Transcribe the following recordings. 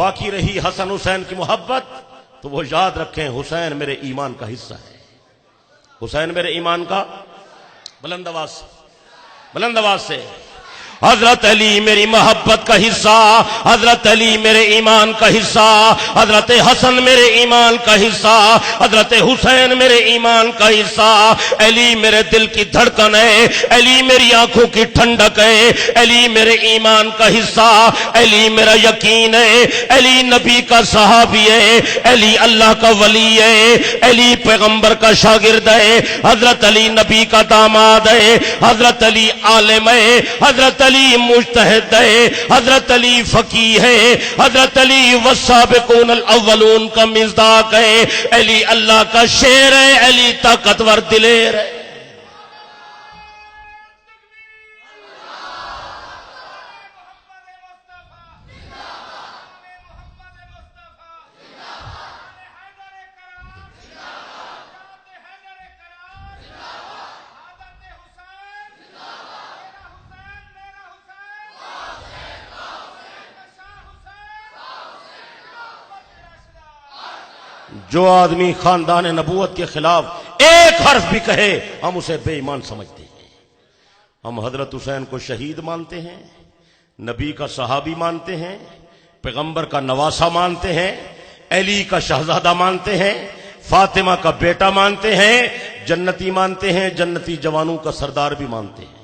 باقی رہی حسن حسین کی محبت تو وہ یاد رکھیں حسین میرے ایمان کا حصہ ہے. حسین میرے ایمان کا بلند آواز سے حضرت علی میری محبت کا حصہ، حضرت علی میرے ایمان کا حصہ، حضرت حسن میرے ایمان کا حصہ، حضرت حسین میرے ایمان کا حصہ. علی میرے دل کی دھڑکن ہے، علی میری آنکھوں کی ٹھنڈک ہے، علی میرے ایمان کا حصہ، علی میرا یقین ہے، علی نبی کا صحابی ہے، علی اللہ کا ولی ہے، علی پیغمبر کا شاگرد ہے، حضرت علی نبی کا داماد ہے، حضرت علی عالم ہے، حضرت علی مجتہد ہے، حضرت علی فقیہ ہے، حضرت علی والسابقون الاولون کا مصداق ہے، علی اللہ کا شیر ہے، علی طاقتور دلیر ہے. جو آدمی خاندان نبوت کے خلاف ایک حرف بھی کہے ہم اسے بے ایمان سمجھتے ہیں. ہم حضرت حسین کو شہید مانتے ہیں، نبی کا صحابی مانتے ہیں، پیغمبر کا نواسہ مانتے ہیں، علی کا شہزادہ مانتے ہیں، فاطمہ کا بیٹا مانتے ہیں، جنتی مانتے ہیں، جنتی جوانوں کا سردار بھی مانتے ہیں.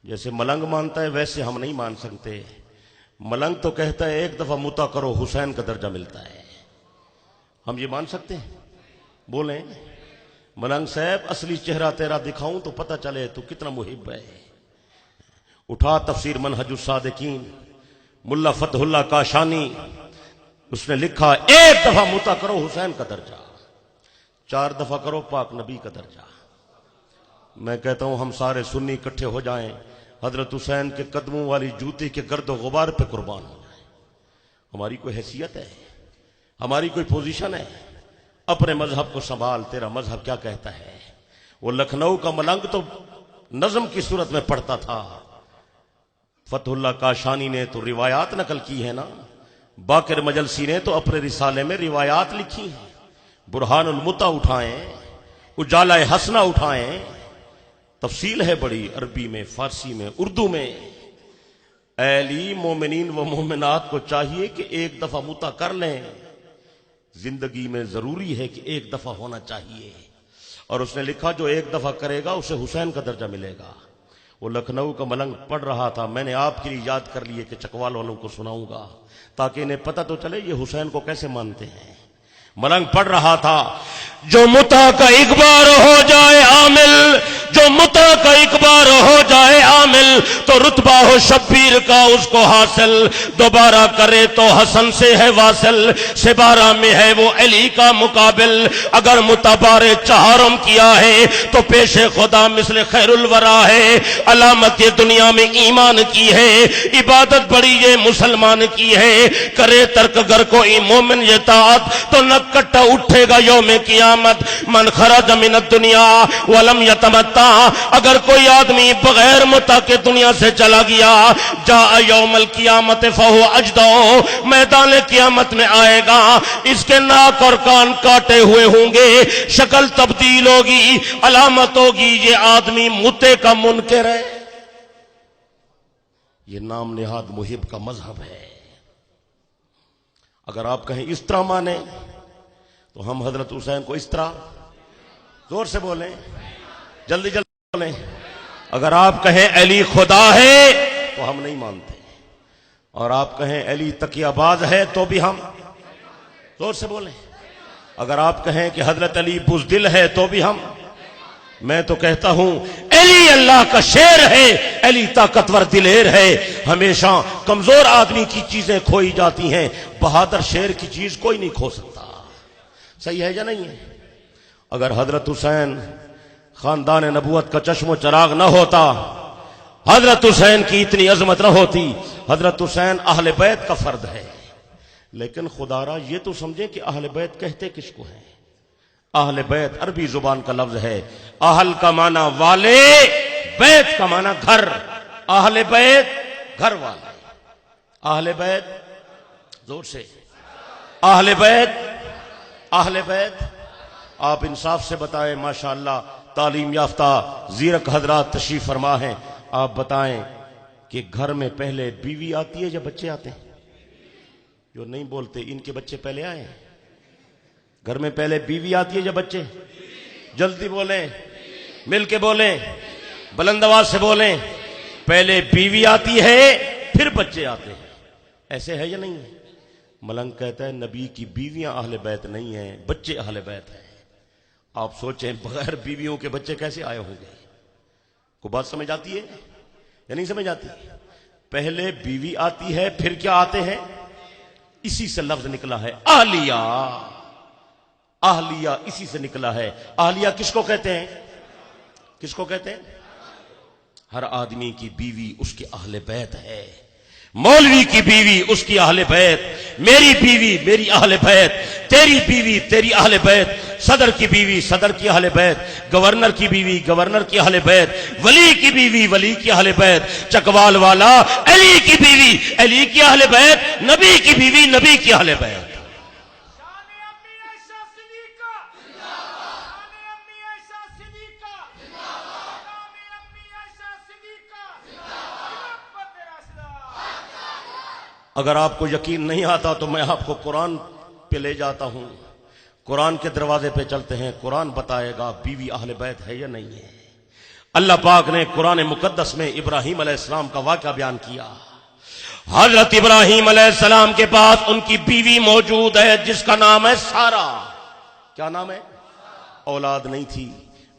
جیسے ملنگ مانتا ہے ویسے ہم نہیں مان سکتے. ملنگ تو کہتا ہے ایک دفعہ متا کرو حسین کا درجہ ملتا ہے. ہم یہ مان سکتے ہیں؟ بولیں ملنگ صاحب اصلی چہرہ تیرا دکھاؤں تو پتہ چلے تو کتنا محب ہے. اٹھا تفسیر منہج الصادقین ملا فتح اللہ کاشانی، اس نے لکھا ایک دفعہ متا کرو حسین کا درجہ، 4 دفعہ کرو پاک نبی کا درجہ. میں کہتا ہوں ہم سارے سنی اکٹھے ہو جائیں، حضرت حسین کے قدموں والی جوتی کے گرد و غبار پہ قربان ہو جائیں. ہماری کوئی حیثیت ہے؟ ہماری کوئی پوزیشن ہے؟ اپنے مذہب کو سنبھال، تیرا مذہب کیا کہتا ہے. وہ لکھنؤ کا ملنگ تو نظم کی صورت میں پڑھتا تھا. فتح اللہ کاشانی نے تو روایات نقل کی ہے نا، باقر مجلسی نے تو اپنے رسالے میں روایات لکھی ہیں. برہان المتا اٹھائیں، اجالہ حسنہ اٹھائیں، تفصیل ہے بڑی، عربی میں، فارسی میں، اردو میں. علی مومنین و مومنات کو چاہیے کہ ایک دفعہ متا کر لیں. زندگی میں ضروری ہے کہ ایک دفعہ ہونا چاہیے. اور اس نے لکھا جو ایک دفعہ کرے گا اسے حسین کا درجہ ملے گا. وہ لکھنؤ کا ملنگ پڑھ رہا تھا، میں نے آپ کے لیے یاد کر لیے کہ چکوال والوں کو سناؤں گا تاکہ انہیں پتہ تو چلے یہ حسین کو کیسے مانتے ہیں. ملنگ پڑھ رہا تھا جو متا کا ایک بار ہو جائے عامل، جو متا کا ایک بار ہو جائے عامل تو رتبہ ہو شبیر کا اس کو حاصل، دوبارہ کرے تو حسن سے ہے واصل، سبارہ میں ہے وہ علی کا مقابل. اگر متبار چہارم کیا ہے تو پیش خدا مثل خیر الورا ہے. علامت یہ دنیا میں ایمان کی ہے، عبادت بڑی یہ مسلمان کی ہے. کرے ترک گر کوئی مومن یہ طاعت تو نہ کٹا اٹھے گا یوم قیامت. من خرج من الدنیا ولم یتمتع، اگر کوئی آدمی بغیر متع کے دنیا سے چلا گیا، جاء یوم القیامت فہو اجدع، میدان قیامت میں آئے گا، اس کے ناک اور کان کاٹے ہوئے ہوں گے، شکل تبدیل ہوگی، علامت ہوگی یہ آدمی متے کا منکر ہے. یہ نام نہاد محب کا مذہب ہے. اگر آپ کہیں اس طرح مانیں تو ہم حضرت حسین کو اس طرح، زور سے بولیں، جلدی جلدی بولیں. اگر آپ کہیں علی خدا ہے تو ہم نہیں مانتے، اور آپ کہیں علی تقیہ باز ہے تو بھی ہم، زور سے بولیں. اگر آپ کہیں کہ حضرت علی بزدل ہے تو بھی ہم. میں تو کہتا ہوں علی اللہ کا شیر ہے، علی طاقتور دلیر ہے. ہمیشہ کمزور آدمی کی چیزیں کھوئی جاتی ہیں، بہادر شیر کی چیز کوئی نہیں کھو سکتا. صحیح ہے یا نہیں ہے؟ اگر حضرت حسین خاندان نبوت کا چشم و چراغ نہ ہوتا، حضرت حسین کی اتنی عظمت نہ ہوتی. حضرت حسین اہل بیت کا فرد ہے، لیکن خدا را یہ تو سمجھیں کہ اہل بیت کہتے کس کو ہیں. اہل بیت عربی زبان کا لفظ ہے. اہل کا معنی والے، بیت کا معنی گھر. اہل بیت گھر والے، اہل بیت زور سے اہل بیت، اہل بیت. آپ انصاف سے بتائیں، ماشاءاللہ تعلیم یافتہ زیرک حضرات تشریف فرما ہیں، آپ بتائیں کہ گھر میں پہلے بیوی آتی ہے یا بچے آتے ہیں؟ جو نہیں بولتے ان کے بچے پہلے آئے ہیں. گھر میں پہلے بیوی آتی ہے یا بچے؟ جلدی بولیں، مل کے بولیں، بلند آواز سے بولیں. پہلے بیوی آتی ہے پھر بچے آتے ہیں، ایسے ہے یا نہیں ہے؟ ملنگ کہتا ہے نبی کی بیویاں اہل بیت نہیں ہیں، بچے اہل بیت ہیں. آپ سوچیں بغیر بیویوں کے بچے کیسے آئے ہوں گے؟ کو بات سمجھ آتی ہے یا نہیں سمجھ آتی؟ پہلے بیوی آتی ہے پھر کیا آتے ہیں؟ اسی سے لفظ نکلا ہے اہلیہ. اہلیہ اسی سے نکلا ہے. اہلیہ کس کو کہتے ہیں؟ کس کو کہتے ہیں؟ ہر آدمی کی بیوی اس کے اہل بیت ہے. مولوی کی بیوی اس کی اہل بیت، میری بیوی میری اہل بیت، تیری بیوی تیری اہل بیت، صدر کی بیوی صدر کی اہل بیت، گورنر کی بیوی گورنر کی اہل بیت، ولی کی بیوی ولی کی اہل بیت، چکوال والا علی کی بیوی علی کی اہل بیت، نبی کی بیوی نبی کی اہل بیت. اگر آپ کو یقین نہیں آتا تو میں آپ کو قرآن پہ لے جاتا ہوں. قرآن کے دروازے پہ چلتے ہیں، قرآن بتائے گا بیوی اہل بیت ہے یا نہیں ہے. اللہ پاک نے قرآن مقدس میں ابراہیم علیہ السلام کا واقعہ بیان کیا. حضرت ابراہیم علیہ السلام کے پاس ان کی بیوی موجود ہے جس کا نام ہے سارا. کیا نام ہے؟ اولاد نہیں تھی،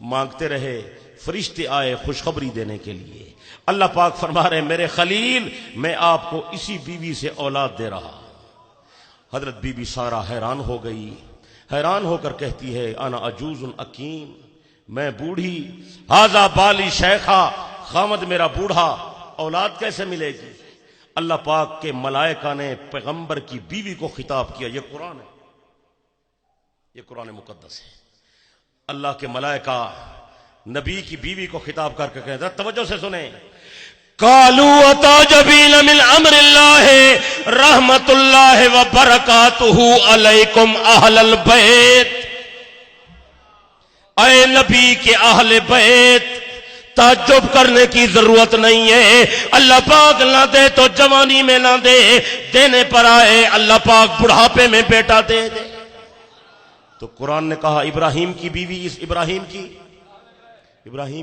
مانگتے رہے، فرشتے آئے خوشخبری دینے کے لیے. اللہ پاک فرما رہے میرے خلیل میں آپ کو اسی بیوی سے اولاد دے رہا. حضرت بی بی سارا حیران ہو گئی، حیران ہو کر کہتی ہے انا عجوز اکیم، میں بوڑھی، ھذا بالی شیخا، خامد میرا بوڑھا، اولاد کیسے ملے گی؟ اللہ پاک کے ملائکہ نے پیغمبر کی بیوی کو خطاب کیا. یہ قرآن ہے، یہ قرآن مقدس ہے. اللہ کے ملائکہ نبی کی بیوی کو خطاب کر کے کہتے ہیں، توجہ سے سنیں، قالوا اتعجبین من امر اللہ رحمت اللہ وبرکاتہ علیکم اہل البیت. اے نبی کے اہل بیت، تعجب کرنے کی ضرورت نہیں ہے. اللہ پاک نہ دے تو جوانی میں نہ دے، دینے پر آئے اللہ پاک بڑھاپے میں بیٹا دے دے. تو قرآن نے کہا ابراہیم کی بیوی، اس ابراہیم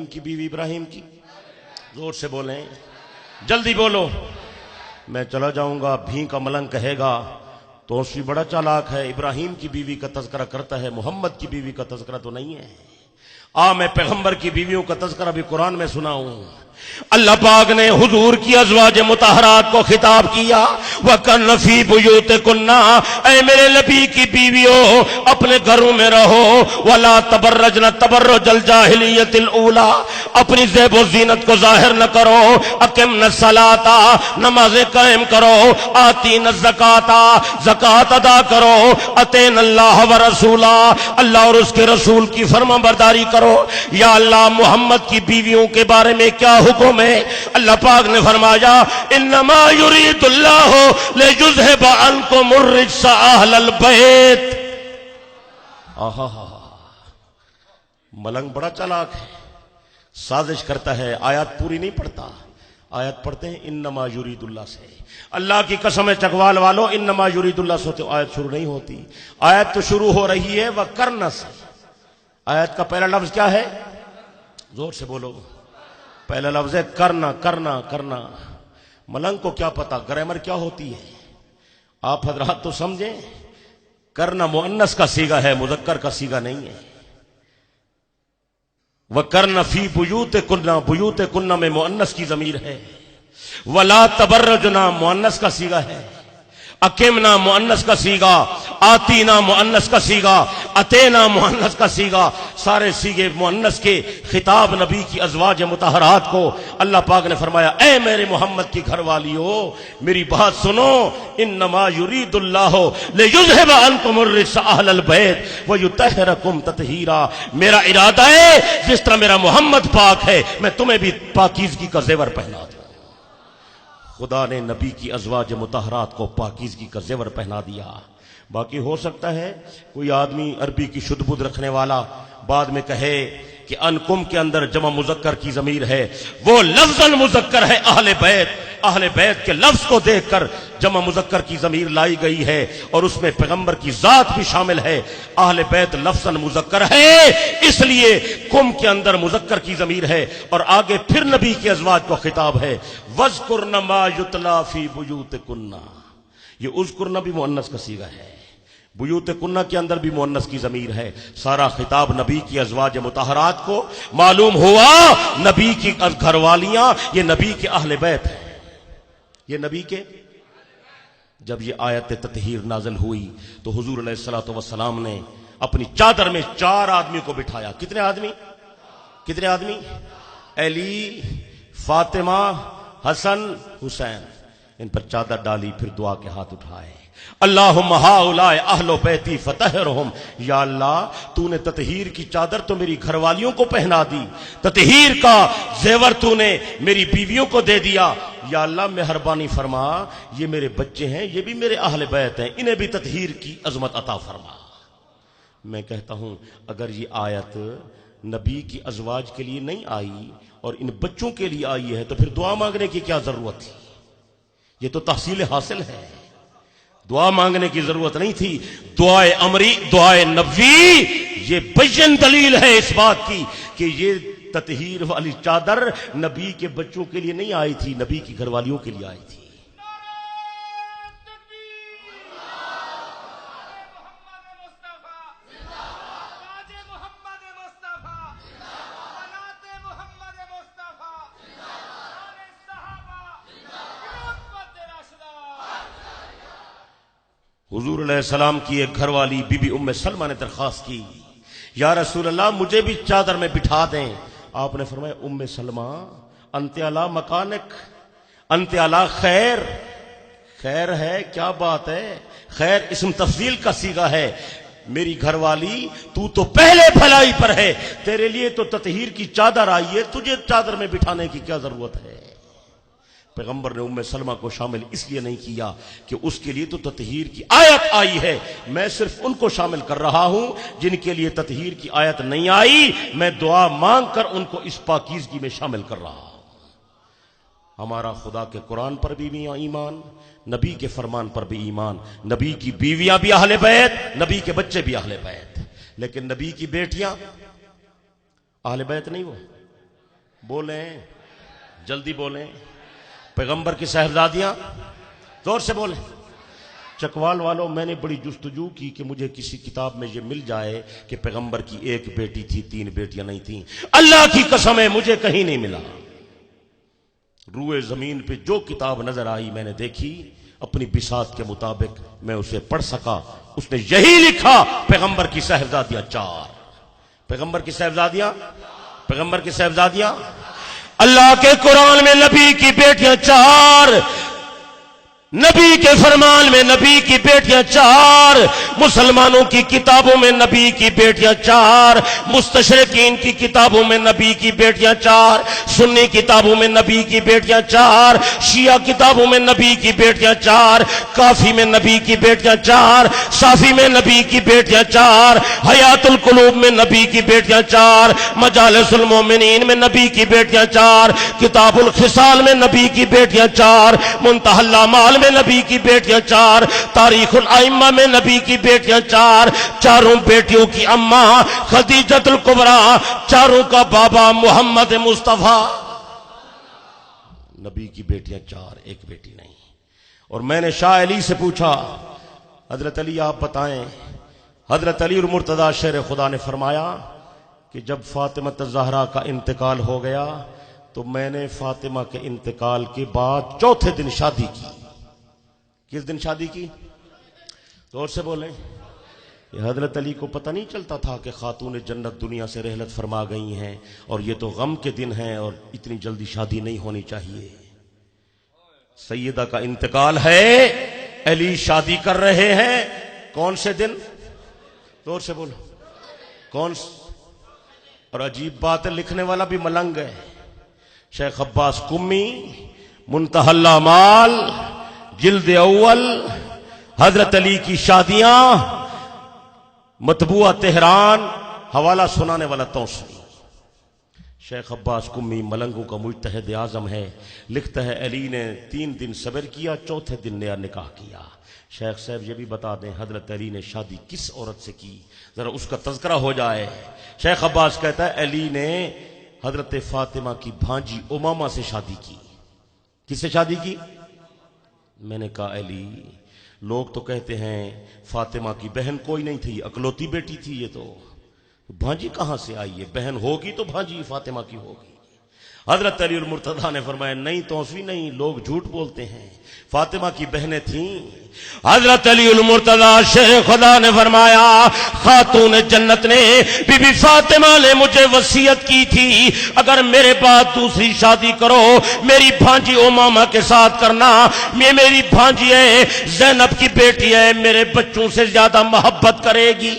کی بیوی ابراہیم کی. زور سے بولیں، جلدی بولو. میں چلا جاؤں گا، بھی کا ملنگ کہے گا تو اس بھی بڑا چالاک ہے، ابراہیم کی بیوی کا تذکرہ کرتا ہے، محمد کی بیوی کا تذکرہ تو نہیں ہے. میں پیغمبر کی بیویوں کا تذکرہ بھی قرآن میں سنا ہوں. اللہ پاک نے حضور کی ازواج مطہرات کو خطاب کیا، وَقَرْنَ فِي بُيُوتِكُنَّ، اے میرے نبی کی بیویوں اپنے گھروں میں رہو، وَلَا تَبَرَّجْنَ تَبَرُّجَ الْجَاهِلِيَّةِ الْأُولَى، اپنی زیب و زینت کو ظاہر نہ کرو، اقِمْنَ الصَّلَاةَ، نمازیں قائم کرو، آتِينَ الزَّكَاةَ، زکوٰۃ ادا کرو، اطیعن اللہ ورسولہ، اللہ اور اس کے رسول کی فرما برداری کرو. یا اللہ محمد کی بیویوں کے بارے میں کیا حکم ہے؟ اللہ پاک نے فرمایا انما یرید اللہ لیذھب عنکم الرجس اہل البیت. ملنگ بڑا چالاک ہے، سازش کرتا ہے، آیات پوری نہیں پڑھتا. آیت پڑھتے ہیں انما یرید اللہ سے. اللہ کی قسم ہے چکوال والو، انما یرید اللہ سے تو آیت شروع نہیں ہوتی. آیت تو شروع ہو رہی ہے وَقَرْنَ سے. آیت کا پہلا لفظ کیا ہے؟ زور سے بولو. پہلا لفظ ہے کرنا، کرنا کرنا. ملنگ کو کیا پتا گرامر کیا ہوتی ہے؟ آپ حضرات تو سمجھیں، کرنا مؤنث کا صیغہ ہے، مذکر کا صیغہ نہیں ہے. وَقَرْنَ فِي بُيُوتِكُنَّ، بُيُوتِكُنَّ میں مؤنث کی ضمیر ہے. وَلَا تَبَرَّجْنَا مؤنث کا صیغہ ہے. اقیمنا مؤنث کا صیغہ، آتینا مؤنث کا صیغہ، اتینا مؤنث کا صیغہ، سارے صیغے مؤنث کے خطاب نبی کی ازواج مطہرات کو. اللہ پاک نے فرمایا اے میرے محمد کی گھر والیو میری بات سنو، انما یرید اللہ لیذھب عنکم الرجس اہل البیت ویطہرکم تطہیرا. میرا ارادہ ہے جس طرح میرا محمد پاک ہے میں تمہیں بھی پاکیزگی کا زیور پہنا دوں. خدا نے نبی کی ازواج مطہرات کو پاکیزگی کا زیور پہنا دیا. باقی ہو سکتا ہے کوئی آدمی عربی کی شد بدھ رکھنے والا بعد میں کہے کہ انکم کے اندر جمع مذکر کی ضمیر ہے، وہ لفظاً مذکر ہے اہل بیت. اہل بیت کے لفظ کو دیکھ کر جمع مذکر کی ضمیر لائی گئی ہے اور اس میں پیغمبر کی ذات بھی شامل ہے. اہل بیت لفظاً مذکر ہے، اس لیے کم کے اندر مذکر کی ضمیر ہے اور آگے پھر نبی کے ازواج کو خطاب ہے. وَاذْكُرْنَ مَا يُتْلَى فِي بُيُوتِكُنَّ، یہ اذکرنا بھی مؤنث کا صیغہ ہے، بیوت کنہ کے اندر بھی مؤنث کی ضمیر ہے. سارا خطاب نبی کی ازواج مطہرات کو. معلوم ہوا نبی کی گھر والیاں یہ نبی کے اہل بیت ہیں، یہ نبی کے. جب یہ آیت تطہیر نازل ہوئی تو حضور علیہ الصلوۃ والسلام نے اپنی چادر میں 4 آدمی کو بٹھایا. کتنے آدمی؟ علی، فاطمہ، حسن، حسین. ان پر چادر ڈالی، پھر دعا کے ہاتھ اٹھائے. اللہم ہؤلاء اہل بیتی فطہرہم. یا اللہ تو نے تطہیر کی چادر تو میری گھر والیوں کو پہنا دی، تطہیر کا زیور تو نے میری بیویوں کو دے دیا. یا اللہ مہربانی فرما، یہ میرے بچے ہیں، یہ بھی میرے اہل بیت ہیں، انہیں بھی تطہیر کی عظمت عطا فرما. میں کہتا ہوں اگر یہ آیت نبی کی ازواج کے لیے نہیں آئی اور ان بچوں کے لیے آئی ہے تو پھر دعا مانگنے کی کیا ضرورت تھی؟ یہ تو تحصیل حاصل ہے، دعا مانگنے کی ضرورت نہیں تھی. دعائے امری، دعائے نبوی یہ بین دلیل ہے اس بات کی کہ یہ تطہیر والی چادر نبی کے بچوں کے لیے نہیں آئی تھی، نبی کی گھر والیوں کے لیے آئی تھی. حضور علیہ السلام کی ایک گھر والی بی بی ام سلمہ نے درخواست کی، یا رسول اللہ مجھے بھی چادر میں بٹھا دیں. آپ نے فرمایا ام سلمہ انت علی مکانک، انت علی خیر. خیر ہے کیا بات ہے، خیر اسم تفضیل کا صیغہ ہے. میری گھر والی تو پہلے بھلائی پر ہے، تیرے لیے تو تطہیر کی چادر آئی ہے، تجھے چادر میں بٹھانے کی کیا ضرورت ہے. پیغمبر نے ام سلمہ کو شامل اس لیے نہیں کیا کہ اس کے لیے تو تطہیر کی آیت آئی ہے. میں صرف ان کو شامل کر رہا ہوں جن کے لیے تطہیر کی آیت نہیں آئی. میں دعا مانگ کر ان کو اس پاکیزگی میں شامل کر رہا ہوں. ہمارا خدا کے قرآن پر بھی ایمان، نبی کے فرمان پر بھی ایمان. نبی کی بیویاں بھی اہل بیت، نبی کے بچے بھی اہل بیت، لیکن نبی کی بیٹیاں اہل بیت نہیں. وہ بولیں، جلدی بولیں. پیغمبر کی صاحبزادیاں، زور سے بولیں. چکوال والوں میں نے بڑی جستجو کی کہ مجھے کسی کتاب میں یہ مل جائے کہ پیغمبر کی 1 بیٹی تھی، 3 بیٹیاں نہیں تھیں. اللہ کی قسم ہے مجھے کہیں نہیں ملا. روئے زمین پہ جو کتاب نظر آئی میں نے دیکھی، اپنی بساط کے مطابق میں اسے پڑھ سکا. اس نے یہی لکھا پیغمبر کی صاحبزادیاں 4. پیغمبر کی صاحبزادیاں اللہ کے قرآن میں نبی کی بیٹیاں 4، نبی کے فرمان میں نبی کی بیٹیاں 4، مسلمانوں کی کتابوں میں نبی کی بیٹیاں 4، مستشرقین کی کتابوں میں نبی کی بیٹیاں 4، سنی کتابوں میں نبی کی بیٹیاں 4، شیعہ کتابوں میں نبی کی بیٹیاں 4، کافی میں نبی کی بیٹیاں 4، صافی میں نبی کی بیٹیاں 4، حیات القلوب میں نبی کی بیٹیاں 4، مجالس المومنین میں نبی کی بیٹیاں 4، کتاب الخصال میں نبی کی بیٹیاں 4، منتہی الاعمال میں نبی کی بیٹیاں 4، تاریخ الائمہ میں نبی کی بیٹیاں 4، چاروں بیٹیوں کی اماں خدیجۃ الکبریٰ، چاروں کا بابا محمد مصطفیٰ. نبی کی بیٹیاں 4، ایک بیٹی نہیں. اور میں نے شاہ علی سے پوچھا، حضرت علی آپ بتائیں. حضرت علی اور مرتضیٰ شیر خدا نے فرمایا کہ جب فاطمہ الزہرا کا انتقال ہو گیا تو میں نے فاطمہ کے انتقال کے بعد 4تھے دن شادی کی. کس دن شادی کی؟ زور سے بولیں. حضرت علی کو پتہ نہیں چلتا تھا کہ خاتون جنت دنیا سے رحلت فرما گئی ہیں اور یہ تو غم کے دن ہیں اور اتنی جلدی شادی نہیں ہونی چاہیے. سیدہ کا انتقال ہے، علی شادی کر رہے ہیں. کون سے دن؟ زور سے بولو. کون اور عجیب بات ہے، لکھنے والا بھی ملنگ ہے. شیخ عباس قمی منتہی الاعمال جلد اول، حضرت علی کی شادیاں، مطبوعہ تہران، حوالہ سنانے والا توسیع۔ شیخ عباس قمی ملنگوں کا مجتہد اعظم ہے، لکھتا ہے علی نے 3 دن صبر کیا، چوتھے دن نیا نکاح کیا۔ شیخ صاحب یہ بھی بتا دیں حضرت علی نے شادی کس عورت سے کی، ذرا اس کا تذکرہ ہو جائے۔ شیخ عباس کہتا ہے علی نے حضرت فاطمہ کی بھانجی امامہ سے شادی کی۔ کس سے شادی کی؟ میں نے کہا علی، لوگ تو کہتے ہیں فاطمہ کی بہن کوئی نہیں تھی، اکلوتی بیٹی تھی، یہ تو بھانجی کہاں سے آئی ہے؟ بہن ہوگی تو بھانجی فاطمہ کی ہوگی۔ حضرت علی المرتضیٰ نے فرمایا نہیں توسوی نہیں، لوگ جھوٹ بولتے ہیں، فاطمہ کی بہنیں تھیں۔ حضرت علی المرتضیٰ شیخ خدا نے فرمایا خاتون جنت نے بی بی فاطمہ نے مجھے وصیت کی تھی اگر میرے بعد دوسری شادی کرو میری بھانجی امامہ کے ساتھ کرنا، میری بھانجی ہے، زینب کی بیٹی ہے، میرے بچوں سے زیادہ محبت کرے گی،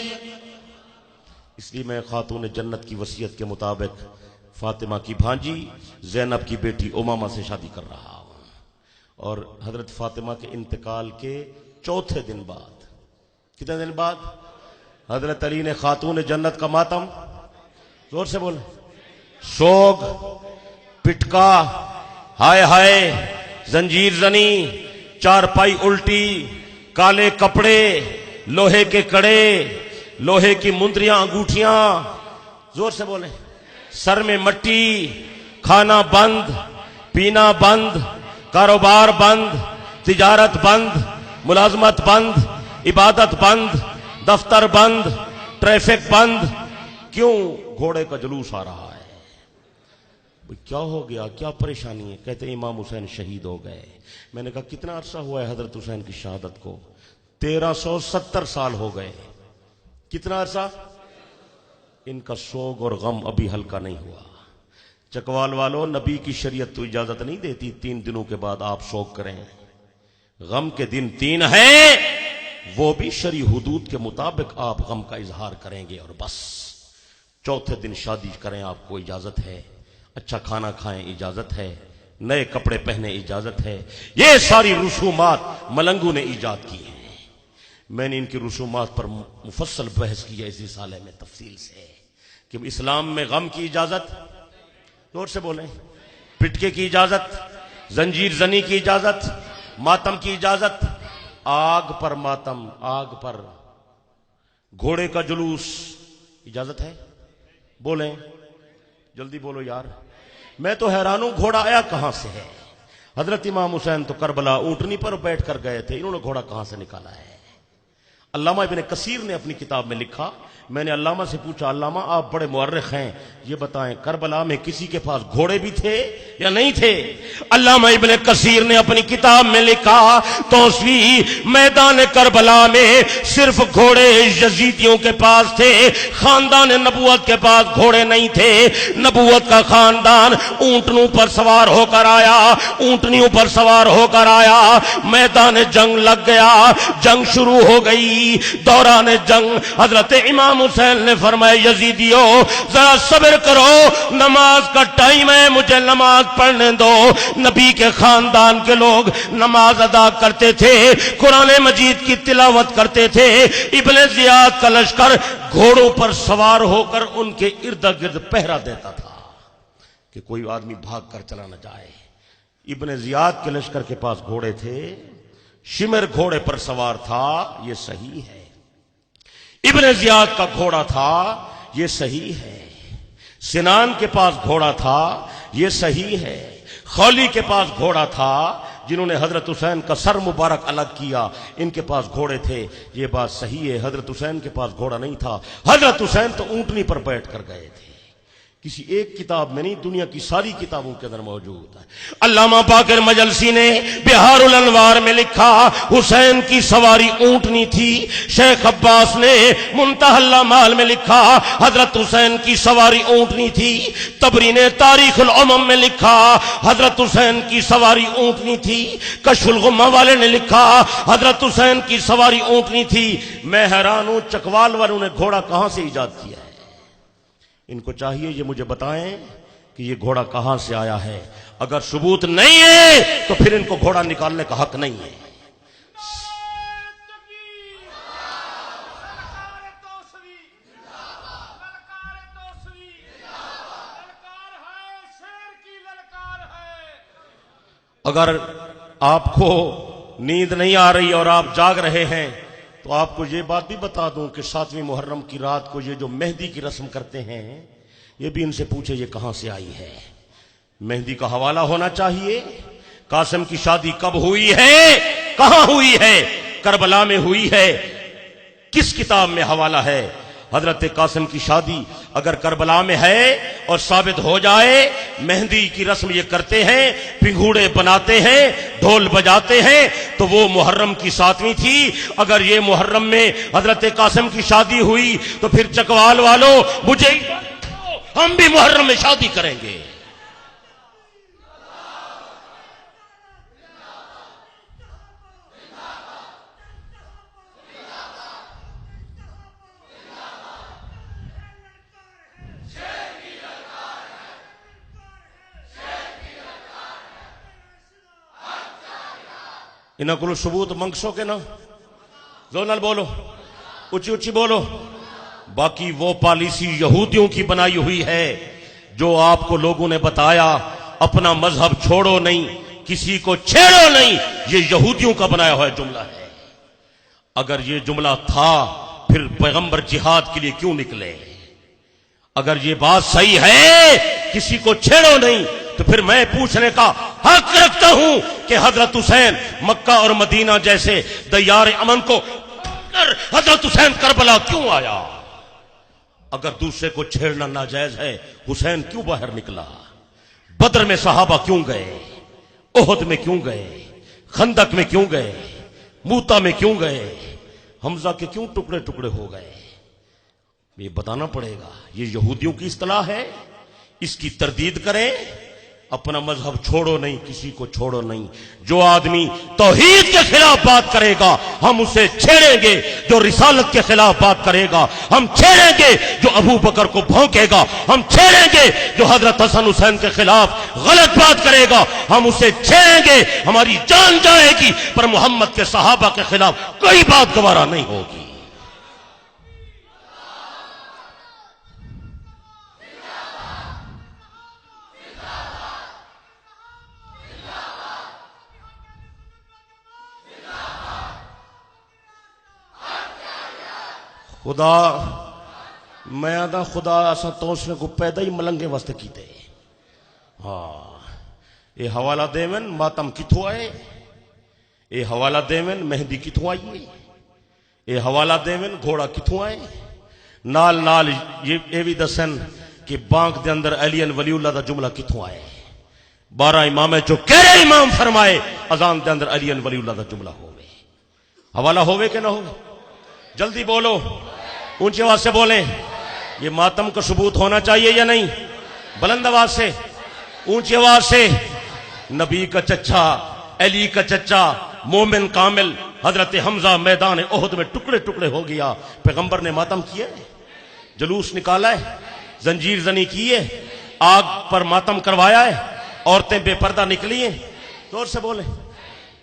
اس لیے میں خاتون جنت کی وصیت کے مطابق فاطمہ کی بھانجی زینب کی بیٹی امامہ سے شادی کر رہا ہوں۔ اور حضرت فاطمہ کے انتقال کے چوتھے دن بعد، کتنے دن بعد؟ حضرت علی نے خاتون جنت کا ماتم، زور سے بولے، سوگ، پٹکا، ہائے ہائے، زنجیر زنی، چارپائی الٹی، کالے کپڑے، لوہے کے کڑے، لوہے کی مندریاں، انگوٹھیاں، زور سے بولیں، سر میں مٹی، کھانا بند، پینا بند، کاروبار بند، تجارت بند، ملازمت بند، عبادت بند، دفتر بند، ٹریفک بند۔ کیوں؟ گھوڑے کا جلوس آ رہا ہے۔ کیا ہو گیا؟ کیا پریشانی ہے؟ کہتے امام حسین شہید ہو گئے۔ میں نے کہا کتنا عرصہ ہوا ہے حضرت حسین کی شہادت کو؟ 1370 سال ہو گئے۔ کتنا عرصہ؟ ان کا سوگ اور غم ابھی ہلکا نہیں ہوا۔ چکوال والوں، نبی کی شریعت تو اجازت نہیں دیتی 3 دنوں کے بعد آپ سوگ کریں۔ غم کے دن 3 ہیں، وہ بھی شرعی حدود کے مطابق آپ غم کا اظہار کریں گے اور بس۔ چوتھے دن شادی کریں، آپ کو اجازت ہے، اچھا کھانا کھائیں اجازت ہے، نئے کپڑے پہنے اجازت ہے۔ یہ ساری رسومات ملنگوں نے ایجاد کی ہیں۔ میں نے ان کی رسومات پر مفصل بحث کی ہے اس رسالے میں تفصیل سے، کہ اسلام میں غم کی اجازت، زور سے بولیں، پٹکے کی اجازت، زنجیر زنی کی اجازت، ماتم کی اجازت، آگ پر ماتم، آگ پر گھوڑے کا جلوس، اجازت ہے؟ بولیں، جلدی بولو یار، میں تو حیران ہوں گھوڑا آیا کہاں سے ہے؟ حضرت امام حسین تو کربلا اونٹنی پر بیٹھ کر گئے تھے، انہوں نے گھوڑا کہاں سے نکالا ہے؟ علامہ ابن کثیر نے اپنی کتاب میں لکھا، میں نے علامہ سے پوچھا علامہ آپ بڑے مورخ ہیں، یہ بتائیں کربلا میں کسی کے پاس گھوڑے بھی تھے یا نہیں تھے؟ علامہ ابن کثیر نے اپنی کتاب میں لکھا توسیع میدان کربلا میں صرف گھوڑے یزیدیوں کے پاس تھے، خاندان نبوت کے پاس گھوڑے نہیں تھے۔ نبوت کا خاندان اونٹنوں پر سوار ہو کر آیا، اونٹنیوں پر سوار ہو کر آیا، میدان جنگ لگ گیا، جنگ شروع ہو گئی۔ دوران جنگ حضرت امام حسین نے فرمایا یزیدیو ذرا صبر کرو، نماز کا ٹائم ہے، مجھے نماز پڑھنے دو۔ نبی کے خاندان کے لوگ نماز ادا کرتے تھے، قرآن مجید کی تلاوت کرتے تھے۔ ابن زیاد کا لشکر گھوڑوں پر سوار ہو کر ان کے ارد گرد پہرا دیتا تھا کہ کوئی آدمی بھاگ کر چلا نہ جائے۔ ابن زیاد کے لشکر کے پاس گھوڑے تھے، شمر گھوڑے پر سوار تھا، یہ صحیح ہے۔ ابن زیاد کا گھوڑا تھا، یہ صحیح ہے۔ سنان کے پاس گھوڑا تھا، یہ صحیح ہے۔ خولی کے پاس گھوڑا تھا، جنہوں نے حضرت حسین کا سر مبارک الگ کیا، ان کے پاس گھوڑے تھے، یہ بات صحیح ہے۔ حضرت حسین کے پاس گھوڑا نہیں تھا، حضرت حسین تو اونٹنی پر بیٹھ کر گئے تھے۔ کسی ایک کتاب میں نہیں، دنیا کی ساری کتابوں کے اندر موجود ہے۔ علامہ باقر مجلسی نے بہار الانوار میں لکھا حسین کی سواری اونٹنی تھی۔ شیخ عباس نے منتہی الاعمال میں لکھا حضرت حسین کی سواری اونٹنی تھی۔ طبری نے تاریخ الامم میں لکھا حضرت حسین کی سواری اونٹنی تھی۔ کشف الغمہ والے نے لکھا حضرت حسین کی سواری اونٹنی تھی۔ میں حیران ہوں چکوال والوں نے گھوڑا کہاں سے ایجاد کیا ہے؟ ان کو چاہیے یہ مجھے بتائیں کہ یہ گھوڑا کہاں سے آیا ہے۔ اگر ثبوت نہیں ہے تو پھر ان کو گھوڑا نکالنے کا حق نہیں ہے. اگر آپ کو نیند نہیں آ رہی اور آپ جاگ رہے ہیں تو آپ کو یہ بات بھی بتا دوں کہ 7ویں محرم کی رات کو یہ جو مہندی کی رسم کرتے ہیں یہ بھی ان سے پوچھے یہ کہاں سے آئی ہے. مہندی کا حوالہ ہونا چاہیے. قاسم کی شادی کب ہوئی ہے, کہاں ہوئی ہے, کربلا میں ہوئی ہے, کس کتاب میں حوالہ ہے؟ حضرت قاسم کی شادی اگر کربلا میں ہے اور ثابت ہو جائے, مہندی کی رسم یہ کرتے ہیں, پنگھوڑے بناتے ہیں, ڈھول بجاتے ہیں, تو وہ محرم کی 7ویں تھی. اگر یہ محرم میں حضرت قاسم کی شادی ہوئی تو پھر چکوال والوں مجھے ہم بھی محرم میں شادی کریں گے. انہاں کو ثبوت منگسو کے نا زونل بولو, اچھی اچھی بولو. باقی وہ پالیسی یہودیوں کی بنائی ہوئی ہے جو آپ کو لوگوں نے بتایا اپنا مذہب چھوڑو نہیں, کسی کو چھیڑو نہیں, یہ یہودیوں کا بنایا ہوا جملہ ہے. اگر یہ جملہ تھا پھر پیغمبر جہاد کے لیے کیوں نکلے؟ اگر یہ بات صحیح ہے کسی کو چھیڑو نہیں تو پھر میں پوچھنے کا حق رکھتا ہوں کہ حضرت حسین مکہ اور مدینہ جیسے دیار امن کو حضرت حسین کربلا کیوں آیا؟ اگر دوسرے کو چھیڑنا ناجائز ہے, حسین کیوں باہر نکلا؟ بدر میں صحابہ کیوں گئے؟ احد میں کیوں گئے؟ خندق میں کیوں گئے؟ موتا میں کیوں گئے؟ حمزہ کے کیوں ٹکڑے ٹکڑے ہو گئے؟ یہ بتانا پڑے گا. یہ یہودیوں کی اصطلاح ہے, اس کی تردید کریں. اپنا مذہب چھوڑو نہیں, کسی کو چھوڑو نہیں. جو آدمی توحید کے خلاف بات کرے گا ہم اسے چھیڑیں گے, جو رسالت کے خلاف بات کرے گا ہم چھیڑیں گے, جو ابو بکر کو بھونکے گا ہم چھیڑیں گے, جو حضرت حسن حسین کے خلاف غلط بات کرے گا ہم اسے چھیڑیں گے. ہماری جان جائے گی پر محمد کے صحابہ کے خلاف کوئی بات گوارا نہیں ہوگی. خدا میں آدھا خدا اسا توسنے کو پیدا ہی ملنگے واسطے کیتے. ہاں یہ حوالہ دیون ماتم کتھوں آئے, یہ حوالہ دیون مہندی کتھوں آئی, یہ حوالہ دیون گھوڑا کتھوں آئے. نال نال یہ بھی دسن کہ بانک دے اندر علی ولی اللہ دا جملہ کتھوں آئے. 12 امام جو کہہ امام فرمائے اذان دے اندر علی ولی اللہ دا جملہ ہوئے. حوالہ ہوئے کہ نہ ہوئے؟ جلدی بولو, اونچی آواز سے بولیں. یہ ماتم کا ثبوت ہونا چاہیے یا نہیں؟ بلند آواز سے, اونچی آواز سے. نبی کا چچا, علی کا چچا, مومن کامل حضرت حمزہ میدان احد میں ٹکڑے ٹکڑے ہو گیا. پیغمبر نے ماتم کیا ہے, جلوس نکالا ہے, زنجیر زنی کی ہے, آگ پر ماتم کروایا ہے, عورتیں بے پردہ نکلی ہیں. زور سے بولیں.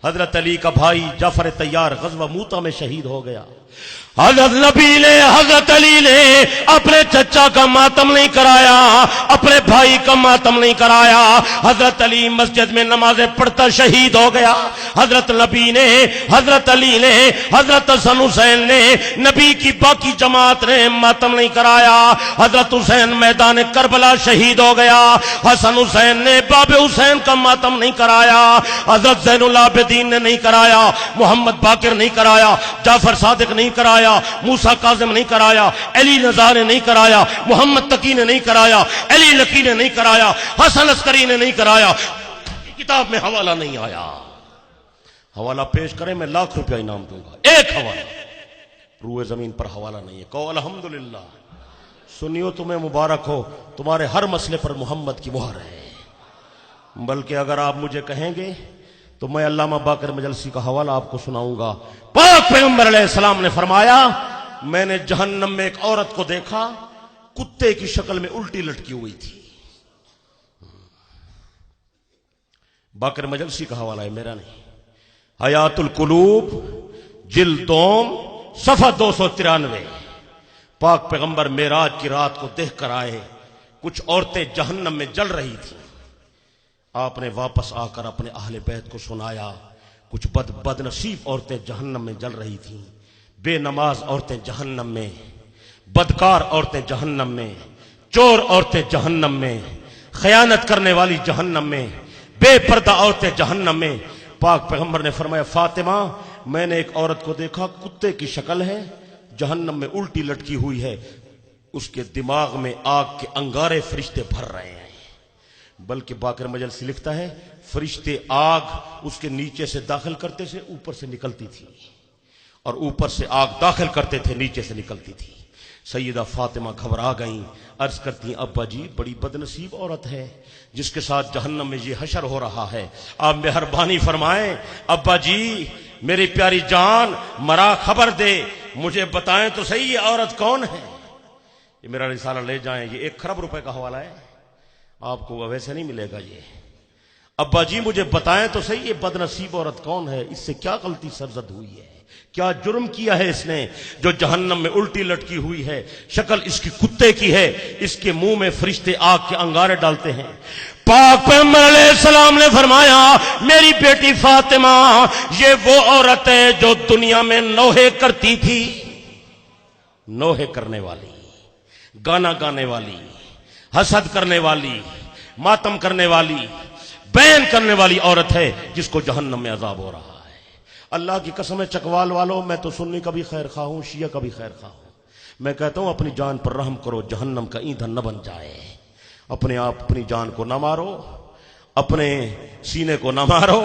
حضرت علی کا بھائی جعفر طیار غزوہ موتا میں شہید ہو گیا. حضرت نبی نے, حضرت علی نے اپنے چچا کا ماتم نہیں کرایا, اپنے بھائی کا ماتم نہیں کرایا. حضرت علی مسجد میں نمازیں پڑھتا شہید ہو گیا. حضرت نبی نے, حضرت علی نے, حضرت حسن حسین نے, نبی کی باقی جماعت نے ماتم نہیں کرایا. حضرت حسین میدان کربلا شہید ہو گیا. حسن حسین نے باب حسین کا ماتم نہیں کرایا. حضرت زین العابدین نے نہیں کرایا, محمد باقر نہیں کرایا, جعفر صادق نہیں کرایا, موسیٰ کاظم نہیں کرایا, علی نزار نے نہیں کرایا, محمد تقی نے نہیں کرایا, علی لکی نے نہیں کرایا, حسن عسکری نے نہیں کرایا. کتاب میں حوالہ نہیں آیا. حوالہ پیش کریں میں لاکھ روپیہ انعام دوں گا. ایک حوالہ روئے زمین پر حوالہ نہیں ہے. کہو الحمدللہ. سنیو تمہیں مبارک ہو, تمہارے ہر مسئلے پر محمد کی مہر ہے. بلکہ اگر آپ مجھے کہیں گے تو میں علامہ باقر مجلسی کا حوالہ آپ کو سناؤں گا. پاک پیغمبر علیہ السلام نے فرمایا میں نے جہنم میں ایک عورت کو دیکھا کتے کی شکل میں الٹی لٹکی ہوئی تھی. باقر مجلسی کا حوالہ ہے، میرا نہیں۔ حیات القلوب جلد دوم صفحہ 293۔ پاک پیغمبر معراج کی رات کو دیکھ کر آئے، کچھ عورتیں جہنم میں جل رہی تھیں۔ آپ نے واپس آ کر اپنے اہل بیت کو سنایا، کچھ بد نصیب عورتیں جہنم میں جل رہی تھیں، بے نماز عورتیں جہنم میں، بدکار عورتیں جہنم میں، چور عورتیں جہنم میں، خیانت کرنے والی جہنم میں، بے پردہ عورتیں جہنم میں۔ پاک پیغمبر نے فرمایا فاطمہ میں نے ایک عورت کو دیکھا، کتے کی شکل ہے، جہنم میں الٹی لٹکی ہوئی ہے، اس کے دماغ میں آگ کے انگارے فرشتے بھر رہے ہیں۔ بلکہ باقر مجلسی لکھتا ہے فرشتے آگ اس کے نیچے سے داخل کرتے تھے، اوپر سے نکلتی تھی، اور اوپر سے آگ داخل کرتے تھے، نیچے سے نکلتی تھی۔ سیدہ فاطمہ گھبرا گئیں، عرض کرتی ہیں ابا جی بڑی بد نصیب عورت ہے جس کے ساتھ جہنم میں یہ حشر ہو رہا ہے، آپ مہربانی فرمائیں ابا جی میری پیاری جان مرا خبر دے، مجھے بتائیں تو صحیح یہ عورت کون ہے۔ یہ میرا رسالہ لے جائیں، یہ 1 کروڑ روپے کا حوالہ ہے، آپ کو ویسے نہیں ملے گا یہ۔ ابا جی مجھے بتائیں تو صحیح یہ بد نصیب عورت کون ہے، اس سے کیا غلطی سرزد ہوئی ہے، کیا جرم کیا ہے اس نے جو جہنم میں الٹی لٹکی ہوئی ہے، شکل اس کی کتے کی ہے، اس کے منہ میں فرشتے آگ کے انگارے ڈالتے ہیں۔ پاک پیغمبر علیہ السلام نے فرمایا میری بیٹی فاطمہ یہ وہ عورت ہے جو دنیا میں نوحے کرتی تھی، نوحے کرنے والی، گانا گانے والی، حسد کرنے والی، ماتم کرنے والی، بین کرنے والی عورت ہے جس کو جہنم میں عذاب ہو رہا ہے۔ اللہ کی قسم ہے چکوال والوں، میں تو سنی کا بھی خیر خواہ ہوں، شیعہ کا بھی خیر خواہ ہوں، میں کہتا ہوں اپنی جان پر رحم کرو، جہنم کا ایندھن نہ بن جائے۔ اپنے آپ اپنی جان کو نہ مارو، اپنے سینے کو نہ مارو،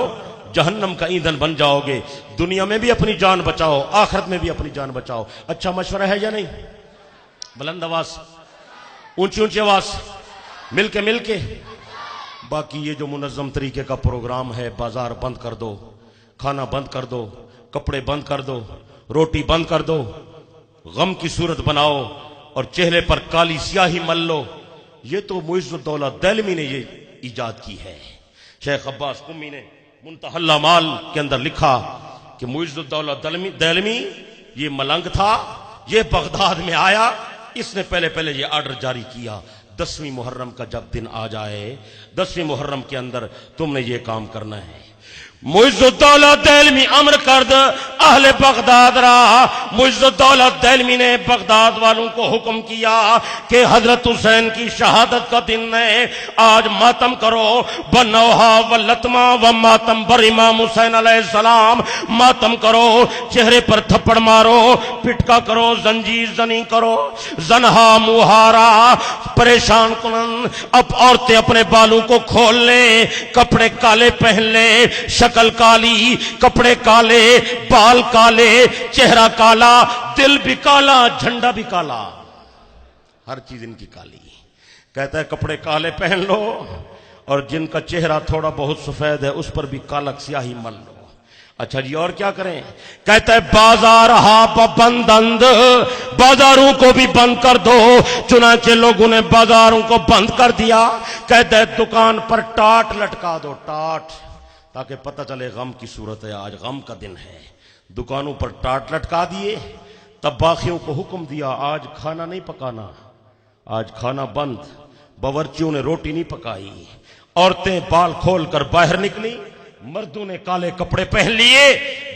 جہنم کا ایندھن بن جاؤ گے۔ دنیا میں بھی اپنی جان بچاؤ، آخرت میں بھی اپنی جان بچاؤ۔ اچھا مشورہ ہے یا نہیں؟ بلند آواز، اونچی اونچی آواز، مل کے۔ باقی یہ جو منظم طریقے کا پروگرام ہے، بازار بند کر دو، کھانا بند کر دو، کپڑے بند کر دو، روٹی بند کر دو، غم کی صورت بناؤ اور چہرے پر کالی سیاہی مل لو، یہ تو معز الدولہ دہلوی نے یہ ایجاد کی ہے۔ شیخ عباس قمی نے منتہی الاعمال کے اندر لکھا کہ معز الدولہ دہلوی یہ ملنگ تھا، یہ بغداد میں آیا، اس نے پہلے یہ آرڈر جاری کیا 10ویں محرم کا جب دن آ جائے، 10ویں محرم کے اندر تم نے یہ کام کرنا ہے۔ معز الدولہ دہلوی امر کرد اہل بغداد را، معز الدولہ دہلوی نے بغداد والوں کو حکم کیا کہ حضرت حسین کی شہادت کا دن ہے، آج ماتم کرو، بنوہا و لطمہ و ماتم بر امام حسین علیہ السلام، ماتم کرو، چہرے پر تھپڑ مارو، پٹکا کرو، زنجیر زنی کرو، زنہا موہارا، پریشان کنن۔ اب عورتیں اپنے بالوں کو کھول لیں، کپڑے کالے پہن لیں، شکل کالی، کپڑے کالے، بال کالے، چہرہ کالا، دل بھی کالا، جھنڈا بھی کالا، ہر چیز ان کی کالی۔ کہتا ہے کپڑے کالے پہن لو اور جن کا چہرہ تھوڑا بہت سفید ہے اس پر بھی کالک سیاہی مل لو۔ اچھا جی اور کیا کریں؟ کہتا ہے بازار بندند، بازاروں کو بھی بند کر دو۔ چنانچہ لوگوں نے بازاروں کو بند کر دیا۔ کہتا ہے دکان پر ٹاٹ لٹکا دو، ٹاٹ، تاکہ پتہ چلے غم کی صورت ہے، آج غم کا دن ہے۔ دکانوں پر ٹاٹ لٹکا دیے۔ تب باقیوں کو حکم دیا آج کھانا نہیں پکانا، آج کھانا بند۔ باورچیوں نے روٹی نہیں پکائی، عورتیں بال کھول کر باہر نکلی، مردوں نے کالے کپڑے پہن لیے،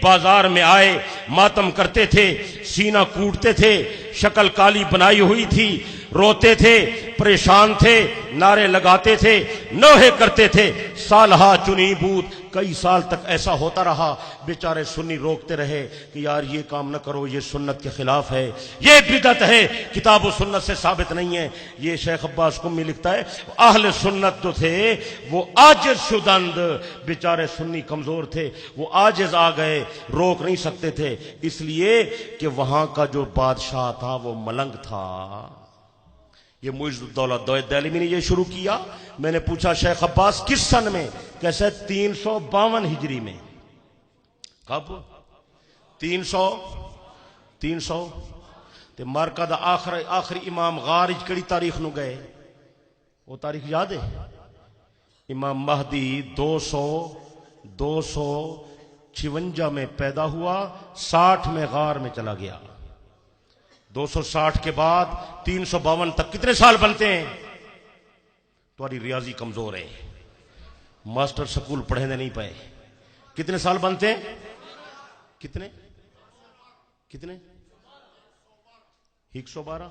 بازار میں آئے، ماتم کرتے تھے، سینہ کوٹتے تھے، شکل کالی بنائی ہوئی تھی، روتے تھے، پریشان تھے، نعرے لگاتے تھے، نوحے کرتے تھے۔ سالہا چنی بود، کئی سال تک ایسا ہوتا رہا۔ بیچارے سنی روکتے رہے کہ یار یہ کام نہ کرو، یہ سنت کے خلاف ہے، یہ بدعت ہے، کتاب و سنت سے ثابت نہیں ہے۔ یہ شیخ عباس قمی لکھتا ہے اہل سنت جو تھے وہ عاجز شدند، بیچارے سنی کمزور تھے، وہ عاجز آ گئے، روک نہیں سکتے تھے، اس لیے کہ وہاں کا جو بادشاہ تھا وہ ملنگ تھا۔ یہ معز الدولہ دہلوی نے یہ شروع کیا۔ میں نے پوچھا شیخ عباس کس سن میں؟ کیسے 352 ہجری میں۔ کب؟ 300 تے مارکا دا آخری امام غارج کڑی تاریخ نو گئے؟ وہ تاریخ یاد ہے؟ امام مہدی 256 میں پیدا ہوا، 60 میں غار میں چلا گیا۔ 260 کے بعد 352 تک کتنے سال بنتے ہیں؟ تمہاری ریاضی کمزور ہے، ماسٹر سکول پڑھنے نہیں پائے۔ کتنے سال بنتے ہیں؟ کتنے 112؟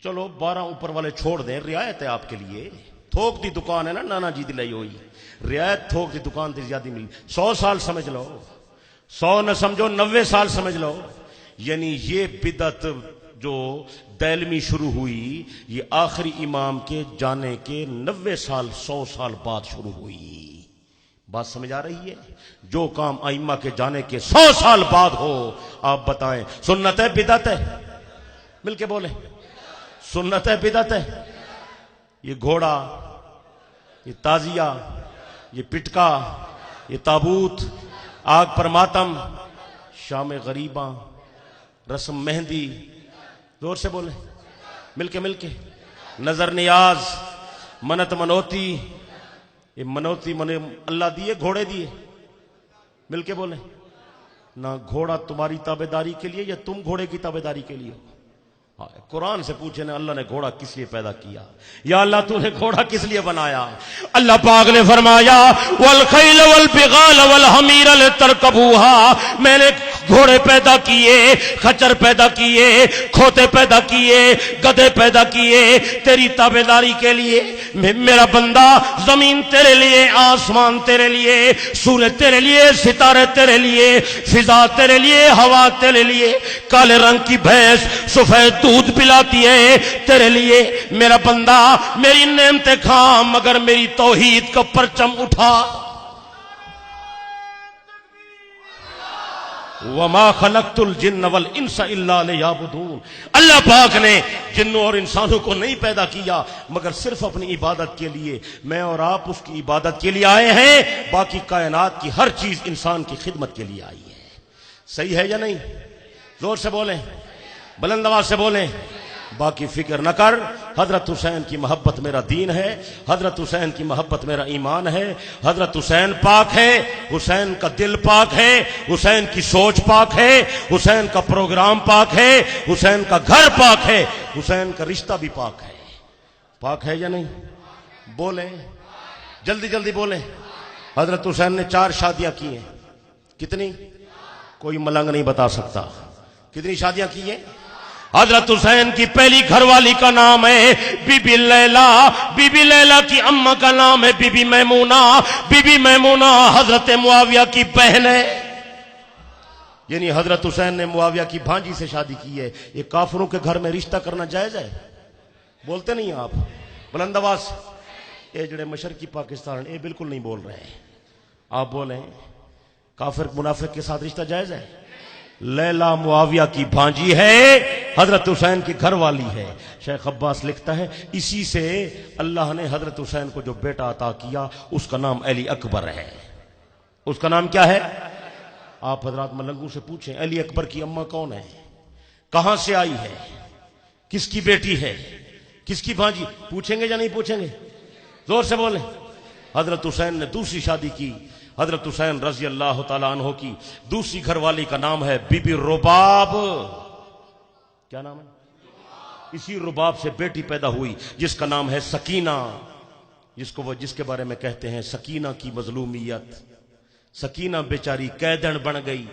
چلو 12 اوپر والے چھوڑ دیں، رعایت ہے آپ کے لیے۔ تھوک دی دکان ہے نا نانا جی دی لائی ہوئی، رعایت تھوک دی دکان تے زیادہ ملی۔ 100 سال سمجھ لو، 100 نہ سمجھو 90 سال سمجھ لو۔ یعنی یہ بدعت جو دیلمی شروع ہوئی، یہ آخری امام کے جانے کے 90 سال 100 سال بعد شروع ہوئی۔ بات سمجھ آ رہی ہے؟ جو کام ائمہ کے جانے کے 100 سال بعد ہو، آپ بتائیں سنت ہے بدعت ہے؟ مل کے بولیں، سنت ہے بدعت ہے؟ یہ گھوڑا، یہ تازیہ، یہ پٹکا، یہ تابوت، آگ پر ماتم، شام غریباں، رسم مہندی، زور سے بولیں، مل کے نظر نیاز، منت منوتی، یہ منوتی منے اللہ دیے گھوڑے دیے؟ مل کے بولیں، نہ گھوڑا تمہاری تابع داری کے لیے یا تم گھوڑے کی تابع داری کے لیے ہو؟ قرآن سے پوچھے نا اللہ نے گھوڑا کس لیے پیدا کیا؟ یا اللہ تو نے گھوڑا کس لیے بنایا؟ اللہ پاک نے فرمایا والخیل والبغال والحمیر لترکبوها، میں نے گھوڑے پیدا کیے، خچر پیدا کیے، کھوتے پیدا کیے، گدھے پیدا کیے تیری تابعداری کے لیے۔ میرا بندہ، زمین تیرے لیے، آسمان تیرے لیے، سورج تیرے لیے، ستارے تیرے لیے، فضا تیرے لیے، ہوا تیرے لیے، کالے رنگ کی بھینس سفید دودھ پلاتی ہے تیرے لیے۔ میرا بندہ میری نعمتیں کھا مگر میری توحید کا پرچم اٹھا۔ وما خلقت الجن والانس الا لیعبدون، اللہ پاک نے جنوں اور انسانوں کو نہیں پیدا کیا مگر صرف اپنی عبادت کے لیے۔ میں اور آپ اس کی عبادت کے لیے آئے ہیں، باقی کائنات کی ہر چیز انسان کی خدمت کے لیے آئی ہے۔ صحیح ہے یا نہیں؟ زور سے بولیں، بلند آواز سے بولیں۔ باقی فکر نہ کر، حضرت حسین کی محبت میرا دین ہے، حضرت حسین کی محبت میرا ایمان ہے، حضرت حسین پاک ہے، حسین کا دل پاک ہے، حسین کی سوچ پاک ہے، حسین کا پروگرام پاک ہے، حسین کا گھر پاک ہے، حسین کا رشتہ بھی پاک ہے۔ پاک ہے یا نہیں؟ بولیں، جلدی جلدی بولیں۔ حضرت حسین نے 4 شادیاں کی ہیں۔ کتنی؟ کوئی ملنگ نہیں بتا سکتا۔ کتنی شادیاں کی ہیں؟ حضرت حسین کی پہلی گھر والی کا نام ہے بی بی لیلہ، بی بی لیلہ کی اماں کا نام ہے بی بی میمونہ، بی بی میمونہ حضرت معاویہ کی بہن ہے۔ یعنی حضرت حسین نے معاویہ کی بھانجی سے شادی کی ہے۔ یہ کافروں کے گھر میں رشتہ کرنا جائز ہے؟ بولتے نہیں آپ؟ بلند آواز۔ یہ جڑے مشرقی پاکستان یہ بالکل نہیں بول رہے ہیں، آپ بولیں کافر منافق کے ساتھ رشتہ جائز ہے؟ لیلہ معاویہ کی بھانجی ہے، حضرت حسین کی گھر والی ہے۔ شیخ عباس لکھتا ہے اسی سے اللہ نے حضرت حسین کو جو بیٹا عطا کیا اس کا نام علی اکبر ہے۔ اس کا نام کیا ہے؟ آپ حضرات ملنگوں سے پوچھیں علی اکبر کی اماں کون ہے، کہاں سے آئی ہے، کس کی بیٹی ہے، کس کی بھانجی؟ پوچھیں گے یا نہیں پوچھیں گے؟ زور سے بولیں۔ حضرت حسین نے دوسری شادی کی، حضرت حسین رضی اللہ تعالیٰ عنہ کی دوسری گھر والی کا نام ہے بی بی رباب۔ کیا نام ہے؟ اسی رباب سے بیٹی پیدا ہوئی جس کا نام ہے سکینہ، جس کے بارے میں کہتے ہیں سکینہ کی مظلومیت۔ سکینہ بیچاری قیدن بن گئی۔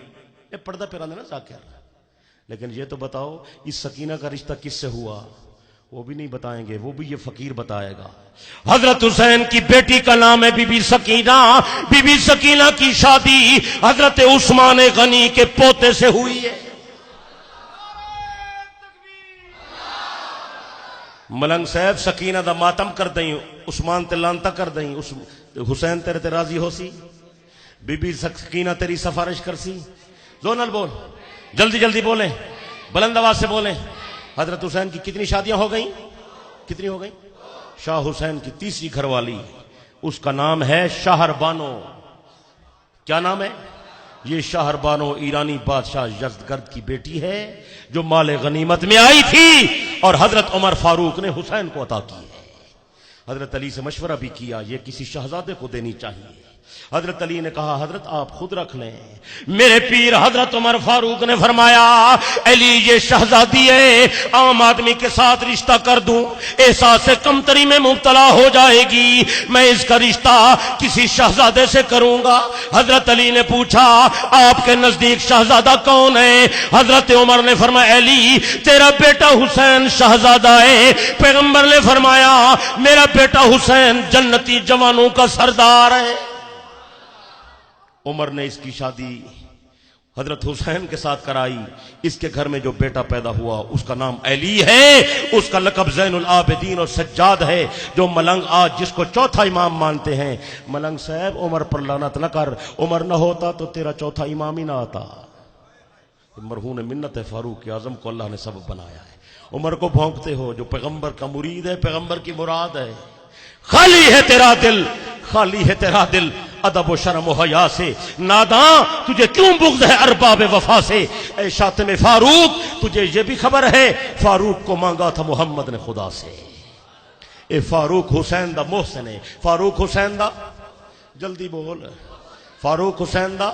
یہ پردہ پہ رہا نا ذاکر، لیکن یہ تو بتاؤ اس سکینہ کا رشتہ کس سے ہوا؟ وہ بھی نہیں بتائیں گے، وہ بھی یہ فقیر بتائے گا۔ حضرت حسین کی بیٹی کا نام ہے بی بی سکینہ۔ بی بی سکینہ کی شادی حضرت عثمان غنی کے پوتے سے ہوئی ہے۔ ملنگ صاحب سکینہ دا ماتم کر دیں، عثمان تے لانتا کر دیں، حسین تیرے تے راضی ہو سی؟ بی بی سکینہ تیری سفارش کر سی؟ زونل بول، جلدی جلدی بولیں، بلند آواز سے بولیں۔ حضرت حسین کی کتنی شادیاں ہو گئیں؟ کتنی ہو گئیں؟ شاہ حسین کی تیسری گھر والی، اس کا نام ہے شہر بانو۔ کیا نام ہے؟ یہ شہر بانو ایرانی بادشاہ یزدگرد کی بیٹی ہے جو مال غنیمت میں آئی تھی اور حضرت عمر فاروق نے حسین کو عطا کی ہے۔ حضرت علی سے مشورہ بھی کیا یہ کسی شہزادے کو دینی چاہیے. حضرت علی نے کہا حضرت آپ خود رکھ لیں. میرے پیر حضرت عمر فاروق نے فرمایا علی یہ شہزادی ہے, عام آدمی کے ساتھ رشتہ کر دوں احساس سے کمتری میں مبتلا ہو جائے گی, میں اس کا رشتہ کسی شہزادے سے کروں گا. حضرت علی نے پوچھا آپ کے نزدیک شہزادہ کون ہے؟ حضرت عمر نے فرمایا علی تیرا بیٹا حسین شہزادہ ہے. پیغمبر نے فرمایا میرا بیٹا حسین جنتی جوانوں کا سردار ہے. عمر نے اس کی شادی حضرت حسین کے ساتھ کرائی. اس کے گھر میں جو بیٹا پیدا ہوا اس کا نام علی ہے, اس کا لقب زین العابدین اور سجاد ہے. جو ملنگ آج جس کو چوتھا امام مانتے ہیں, ملنگ صاحب عمر پر لعنت نہ کر, عمر نہ ہوتا تو تیرا چوتھا امام ہی نہ آتا. مرہون منت ہے فاروق اعظم کو اللہ نے سبب بنایا ہے. عمر کو بھونکتے ہو, جو پیغمبر کا مرید ہے پیغمبر کی مراد ہے. خالی ہے تیرا دل, خالی ہے تیرا دل ادب و شرم و حیا سے. ناداں تجھے کیوں بغض ہے ارباب وفا سے. اے شاتم فاروق تجھے یہ بھی خبر ہے فاروق کو مانگا تھا محمد نے خدا سے. اے فاروق حسین دا محسن ہے. فاروق حسین دا جلدی بول, فاروق حسین دا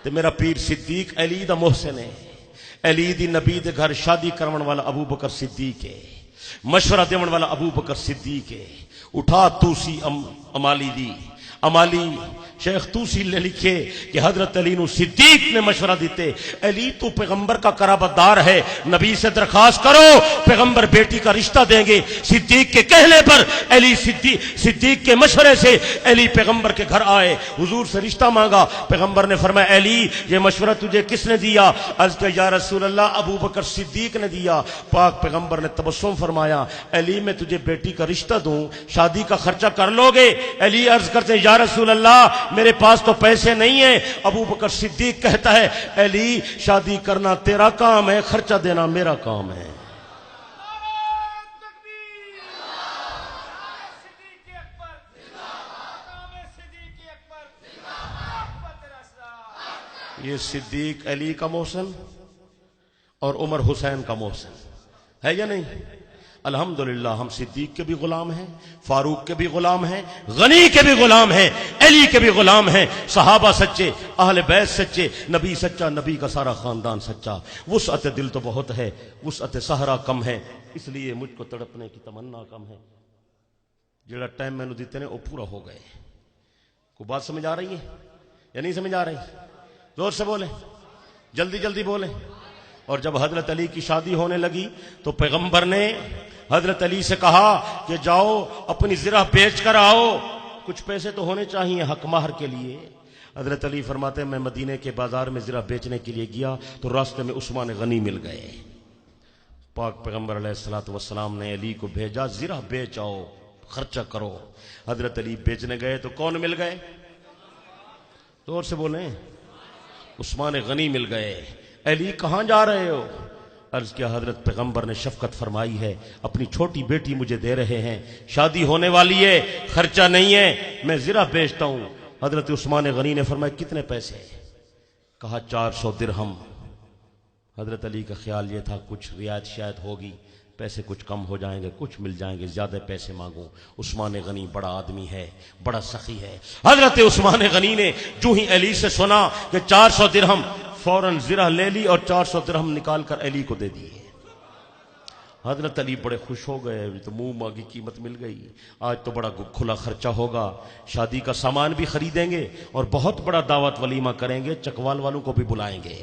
تے میرا پیر صدیق علی دا محسن ہے. علی دی نبی دے گھر شادی کرون والا ابو بکر صدیق ہے, مشورہ دیون والا ابو بکر صدیق ہے. اٹھا توسی امالی دی, امالی شیخ توسی نے لکھے کہ حضرت علی نو صدیق نے مشورہ دیتے علی تو پیغمبر کا قرابت دار ہے, نبی سے درخواست کرو پیغمبر بیٹی کا رشتہ دیں گے. صدیق کے کہنے پر علی صدیق کے مشورے سے علی پیغمبر کے گھر آئے, حضور سے رشتہ مانگا. پیغمبر نے فرمایا علی یہ مشورہ تجھے کس نے دیا؟ عرض کہ یا رسول اللہ ابو بکر صدیق نے دیا. پاک پیغمبر نے تبسم فرمایا علی میں تجھے بیٹی کا رشتہ دوں, شادی کا خرچہ کر لو گے؟ علی عرض کرتے یا رسول اللہ میرے پاس تو پیسے نہیں ہیں. ابو بکر صدیق کہتا ہے علی شادی کرنا تیرا کام ہے, خرچہ دینا میرا کام ہے. یہ صدیق علی کا محسن اور عمر حسین کا محسن ہے یا نہیں؟ الحمدللہ ہم صدیق کے بھی غلام ہیں, فاروق کے بھی غلام ہیں, غنی کے بھی غلام ہیں, علی کے بھی غلام ہیں. صحابہ سچے, اہل بیت سچے, نبی سچا, نبی کا سارا خاندان سچا. وسعت دل تو بہت ہے, وسعت صحرا کم ہے, اس لیے مجھ کو تڑپنے کی تمنا کم ہے. جڑا ٹائم میں نے دیتے نے وہ پورا ہو گئے. کوئی بات سمجھ آ رہی ہے یا نہیں سمجھ آ رہی؟ زور سے بولیں, جلدی جلدی بولیں. اور جب حضرت علی کی شادی ہونے لگی تو پیغمبر نے حضرت علی سے کہا کہ جاؤ اپنی زرہ بیچ کر آؤ, کچھ پیسے تو ہونے چاہیے حق مہر کے لیے. حضرت علی فرماتے ہیں میں مدینے کے بازار میں زرہ بیچنے کے لیے گیا تو راستے میں عثمان غنی مل گئے. پاک پیغمبر علیہ الصلوۃ والسلام نے علی کو بھیجا زرہ بیچ آؤ, خرچہ کرو. حضرت علی بیچنے گئے تو کون مل گئے؟ زور سے بولیں. عثمان غنی مل گئے. علی کہاں جا رہے ہو؟ عرض کیا حضرت پیغمبر نے شفقت فرمائی ہے, اپنی چھوٹی بیٹی مجھے دے رہے ہیں, شادی ہونے والی ہے, خرچہ نہیں ہے, میں زرہ بیچتا ہوں. حضرت عثمان غنی نے فرمایا کتنے پیسے؟ کہا 400 درہم. حضرت علی کا خیال یہ تھا کچھ رعایت شاید ہوگی, پیسے کچھ کم ہو جائیں گے, کچھ مل جائیں گے, زیادہ پیسے مانگوں. عثمان غنی بڑا آدمی ہے, بڑا سخی ہے. حضرت عثمان غنی نے جو ہی علی سے سنا کہ 400 درہم, فوراً زرہ لے لی اور 400 درہم نکال کر علی کو دے دیے. حضرت علی بڑے خوش ہو گئے, تو منہ مانگی قیمت مل گئی, آج تو بڑا کھلا خرچہ ہوگا, شادی کا سامان بھی خریدیں گے اور بہت بڑا دعوت ولیمہ کریں گے, چکوال والوں کو بھی بلائیں گے.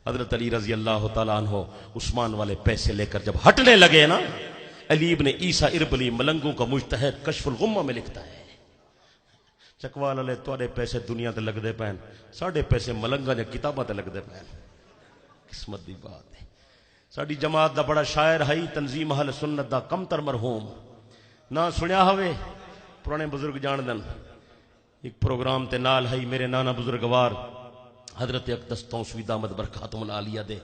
حضرت علی رضی اللہ تعالیٰ عنہ عثمان والے پیسے لے کر جب ہٹنے لگے نا, علی ابن عیسیٰ اربلی ملنگوں کا مجتہد کشف الغمہ میں لکھتا ہے چکوال والے تواڈے پیسے دنیا تے لگدے پین, ساڈے پیسے ملنگاں دے کتاباں تے لگدے پین. قسمت دی بات ہے. ساڈی جماعت دا بڑا شاعر ہے تنظیم اہل سنت دا کمتر مرحوم, نہ سنیا ہوئے, پرانے بزرگ جان دن. ایک پروگرام تے نال ہے میرے نانا بزرگوار حضرت اقدس توسوی دامت برکاتہم العالیہ دے.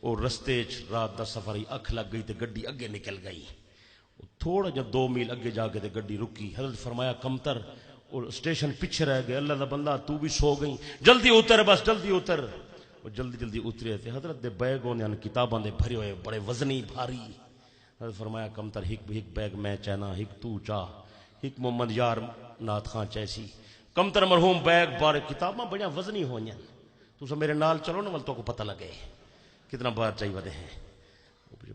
اور رستے رات دا سفر ہی اکھ لگ گئی تے گڈی اگے نکل گئی. تھوڑا جا 2 میل اگے جا کے تے گڈی رکی. حضرت فرمایا کمتر, اور اسٹیشن پیچھے رہ گئے. اللہ دا بندہ تو بھی سو گئی, جلدی اتر, بس جلدی اتر. اور جلدی جلدی اترے تھے. حضرت دے بیگوں نے کتاباں دے بھرے ہوئے بڑے وزنی بھاری. حضرت فرمایا کمتر ہک بیگ میں چینا ہک تو چاہ ہک محمد یار نات خان چیسی کمتر مرحوم بیگ بار کتاباں بڑیاں وزنی ہوئیں تو سب میرے نال چلو نا ول تو کو پتہ لگے کتنا بار چاہیے ودے ہیں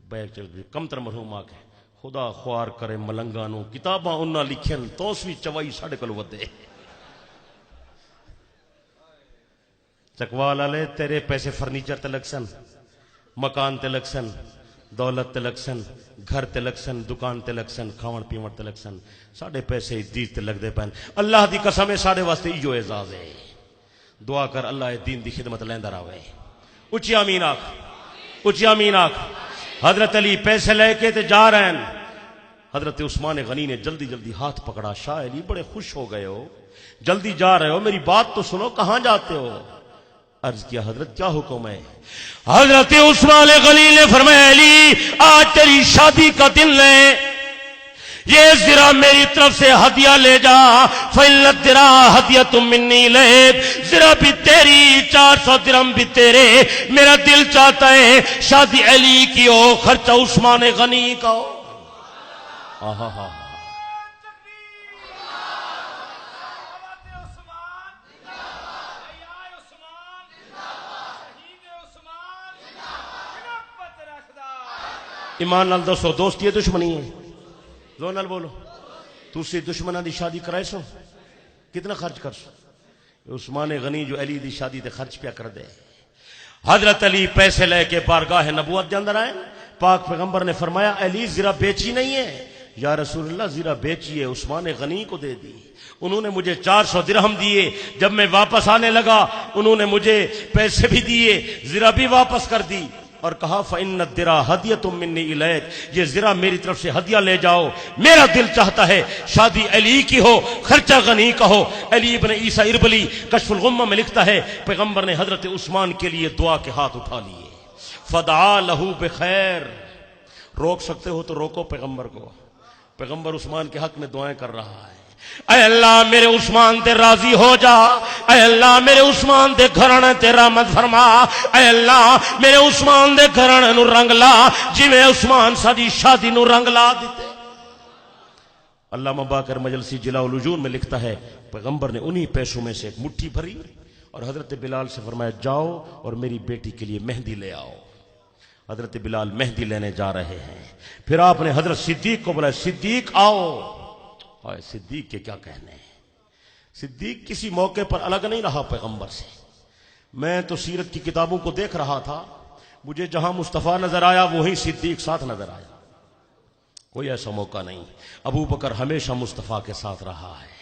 بیگ چل کمتر مرحوم آ کے خدا خوار کرے ملنگانوں کتاباں انہاں لکھن توسوی چوائی ساڑھے کلو ودے چکوال والے تیرے پیسے فرنیچر تے لگ سن مکان تے لگ سن دولت تے لگ سن گھر تے لگ سن دکان تے لگ سن کھاون پیون تے لگ سن ساڑھے پیسے دین تے لگ دے پین اللہ دی قسم ہے ساڑھے واسطے ایو اعزاز ہے دعا کر اللہ دین دی خدمت لیندا رہے اچھی آمین آکھ اچھی آمین آکھ حضرت علی پیسے لے کے تے جا رہے ہیں حضرت عثمان غنی نے جلدی جلدی ہاتھ پکڑا شاہ علی بڑے خوش ہو گئے ہو جلدی جا رہے ہو میری بات تو سنو کہاں جاتے ہو عرض کیا حضرت کیا حکم ہے حضرت عثمان غنی نے فرمایا علی آج تیری شادی کا دن لے یہ ذرا میری طرف سے ہدیہ لے جا فَإِنَّ الدِّرَا هَدْيَةٌ مِّنِّي لَيْكَ ذرا بھی تیری 400 درہم بھی تیرے میرا دل چاہتا ہے شادی علی کی ہو خرچہ عثمان غنی کا ہو آہا ہا ایمان نال دوستو دوستی ہے دشمنی ہے زون نال بولو تسی دشمنہ دی شادی کرائے سو کتنا خرچ کر سو عثمان غنی جو علی دی شادی تے خرچ پیا کر دے حضرت علی پیسے لے کے بارگاہ نبوت دے اندر آئے پاک پیغمبر نے فرمایا علی زرا بیچی نہیں ہے یا رسول اللہ زرا بیچی ہے عثمان غنی کو دے دی انہوں نے مجھے 400 درہم دیے جب میں واپس آنے لگا انہوں نے مجھے پیسے بھی دیے زرا بھی واپس کر دی اور کہا فَإِنَّ الدِّرَا هَدْيَةٌ مِّنِّي إِلَيْكَ یہ ذرا میری طرف سے ہدیہ لے جاؤ میرا دل چاہتا ہے شادی علی کی ہو خرچہ غنی کا ہو علی ابن عیسیٰ اربلی کشف الغمہ میں لکھتا ہے پیغمبر نے حضرت عثمان کے لیے دعا کے ہاتھ اٹھا لیے فدعا لہو بخیر روک سکتے ہو تو روکو پیغمبر کو پیغمبر عثمان کے حق میں دعائیں کر رہا ہے اے اللہ میرے عثمان تے راضی ہو جا اے اللہ میرے عثمان دے گھرانے تے رحمت فرما اے اللہ میرے عثمان دے گھرانے نو رنگ لا جی میں عثمان ساری شادی نو رنگ لا دیتے علامہ باقر مجلسی جلاء الوجون میں لکھتا ہے پیغمبر نے انہی پیسوں میں سے ایک مٹھی بھری اور حضرت بلال سے فرمایا جاؤ اور میری بیٹی کے لیے مہندی لے آؤ حضرت بلال مہندی لینے جا رہے ہیں پھر آپ نے حضرت صدیق کو بلایا صدیق آؤ اور صدیق کے کیا کہنے ہیں صدیق کسی موقع پر الگ نہیں رہا پیغمبر سے میں تو سیرت کی کتابوں کو دیکھ رہا تھا مجھے جہاں مصطفیٰ نظر آیا وہیں صدیق ساتھ نظر آیا کوئی ایسا موقع نہیں ابو بکر ہمیشہ مصطفیٰ کے ساتھ رہا ہے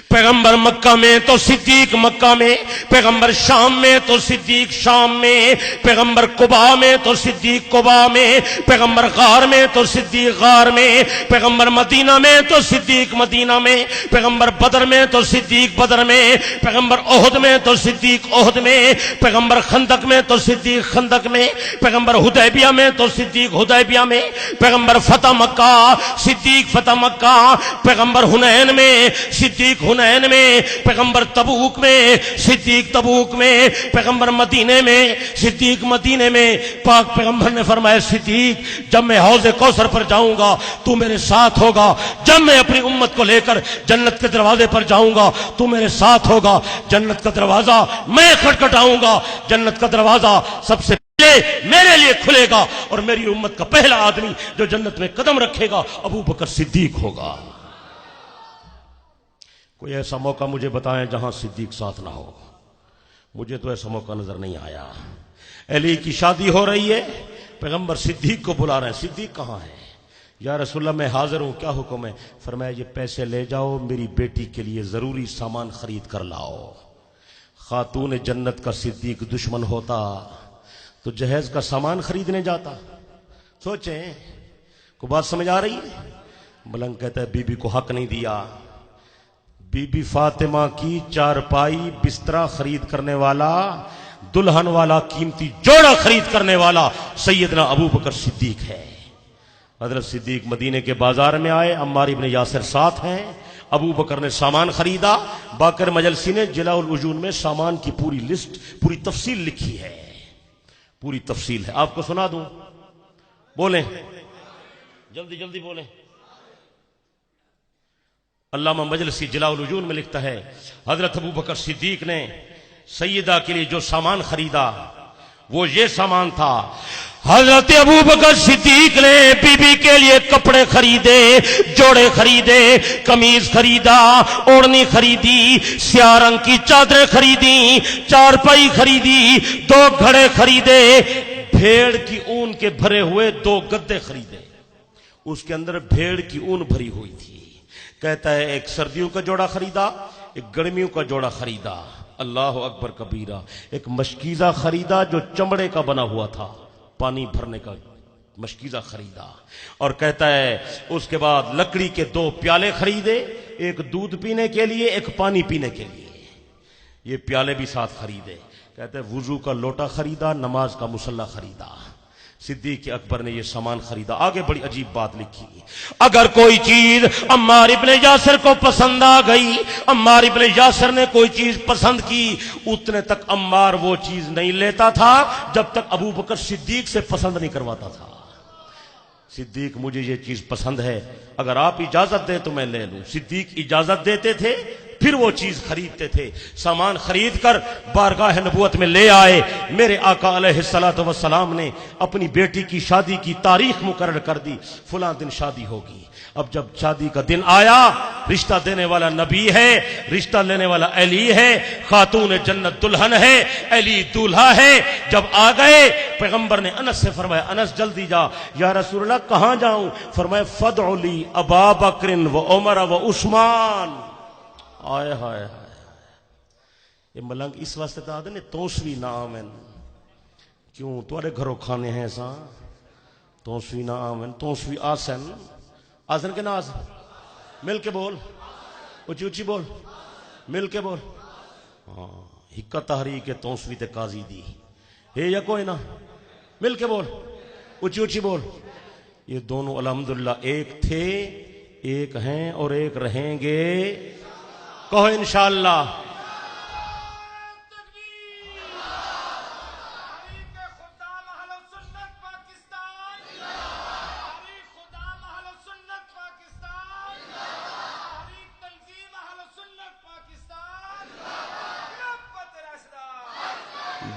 پیغمبر مکہ میں تو صدیق مکہ میں پیغمبر شام میں تو صدیق شام میں پیغمبر قباء میں تو صدیق قباء میں پیغمبر غار میں تو صدیق غار میں پیغمبر مدینہ میں تو صدیق مدینہ میں پیغمبر بدر میں تو صدیق بدر میں پیغمبر احد میں تو صدیق احد میں پیغمبر خندق میں تو صدیق خندق میں پیغمبر حدیبیہ میں تو صدیق حدیبیہ میں پیغمبر فتح مکہ صدیق فتح مکہ پیغمبر حنین میں صدیق حنین میں پیغمبر تبوک میں صدیق تبوک میں پیغمبر مدینے میں صدیق مدینے میں پاک پیغمبر نے فرمایا صدیق جب میں حوض کوثر پر جاؤں گا تو میرے ساتھ ہوگا جب میں اپنی امت کو لے کر جنت کے دروازے پر جاؤں گا تو میرے ساتھ ہوگا جنت کا دروازہ میں کھٹکھٹاؤں گا جنت کا دروازہ سب سے میرے لیے کھلے گا اور میری امت کا پہلا آدمی جو جنت میں قدم رکھے گا ابو بکر صدیق ہوگا کوئی ایسا موقع مجھے بتائیں جہاں صدیق ساتھ نہ ہو مجھے تو ایسا موقع نظر نہیں آیا علی کی شادی ہو رہی ہے پیغمبر صدیق کو بلا رہے ہیں صدیق کہاں ہے یا رسول اللہ میں حاضر ہوں کیا حکم ہے فرمایا یہ پیسے لے جاؤ میری بیٹی کے لیے ضروری سامان خرید کر لاؤ خاتون جنت کا صدیق دشمن ہوتا تو جہیز کا سامان خریدنے جاتا سوچیں کو بات سمجھ آ رہی ہے ملنگ کہتا ہے بی بی کو حق نہیں دیا بی بی فاطمہ کی چارپائی بسترا خرید کرنے والا دلہن والا قیمتی جوڑا خرید کرنے والا سیدنا ابو بکر صدیق ہے حضرت صدیق مدینے کے بازار میں آئے عمار ابن یاسر ساتھ ہیں ابو بکر نے سامان خریدا باقر مجلسی نے جلاء الوجون میں سامان کی پوری لسٹ پوری تفصیل لکھی ہے پوری تفصیل ہے آپ کو سنا دوں بولیں جلدی جلدی بولیں. علامہ مجلسی جلاء الوجون میں لکھتا ہے حضرت ابو بکر صدیق نے سیدہ کے لیے جو سامان خریدا وہ یہ سامان تھا. حضرت ابو بکر صدیق نے بی بی کے لیے کپڑے خریدے, جوڑے خریدے, قمیض خریدا, اوڑھنی خریدی, سیاہ رنگ کی چادریں خریدی, چارپائی خریدی, 2 گھڑے خریدے, بھیڑ کی اون کے بھرے ہوئے 2 گدے خریدے. اس کے اندر بھیڑ کی اون بھری ہوئی تھی. کہتا ہے ایک سردیوں کا جوڑا خریدا, ایک گرمیوں کا جوڑا خریدا. اللہ اکبر کبیرہ. ایک مشکیزہ خریدا جو چمڑے کا بنا ہوا تھا, پانی بھرنے کا مشکیزہ خریدا. اور کہتا ہے اس کے بعد لکڑی کے 2 پیالے خریدے, ایک دودھ پینے کے لیے, ایک پانی پینے کے لیے. یہ پیالے بھی ساتھ خریدے. کہتے ہیں وضو کا لوٹا خریدا, نماز کا مصلی خریدا. صدیق اکبر نے یہ سامان خریدا. آگے بڑی عجیب بات لکھی, اگر کوئی چیز عمار ابن یاسر کو پسند آ گئی, عمار ابن یاسر نے کوئی چیز پسند کی, اتنے تک عمار وہ چیز نہیں لیتا تھا جب تک ابو بکر صدیق سے پسند نہیں کرواتا تھا. صدیق مجھے یہ چیز پسند ہے, اگر آپ اجازت دیں تو میں لے لوں. صدیق اجازت دیتے تھے, پھر وہ چیز خریدتے تھے. سامان خرید کر بارگاہ نبوت میں لے آئے. میرے آقا علیہ الصلوۃ والسلام نے اپنی بیٹی کی شادی کی تاریخ مقرر کر دی, فلاں دن شادی ہوگی. اب جب شادی کا دن آیا, رشتہ دینے والا نبی ہے, رشتہ لینے والا علی ہے, خاتون جنت دلہن ہے, علی دولہا ہے. جب آ گئے پیغمبر نے انس سے فرمایا انس جلدی جا. یا رسول اللہ کہاں جاؤں؟ فرمایا فدع لی ابا بکر و عمر و عثمان. آئے ہائے ہائے, یہ ملنگ اس واسطے تو آدھے توسوی نام ہے. کیوں تمہارے گھروں کھانے ہیں سا توسوی نام ہے, توسوی آسن, آسن کے نا آسن, مل کے بول, اچھی اچھی بول, مل کے بول. ہاں ہکا تحریک توسوی تے قاضی دی ہے یا کوئی نہ, مل کے بول, اچھی اچھی بول. یہ دونوں الحمدللہ ایک تھے, ایک ہیں اور ایک رہیں گے. کہو انشاءاللہ.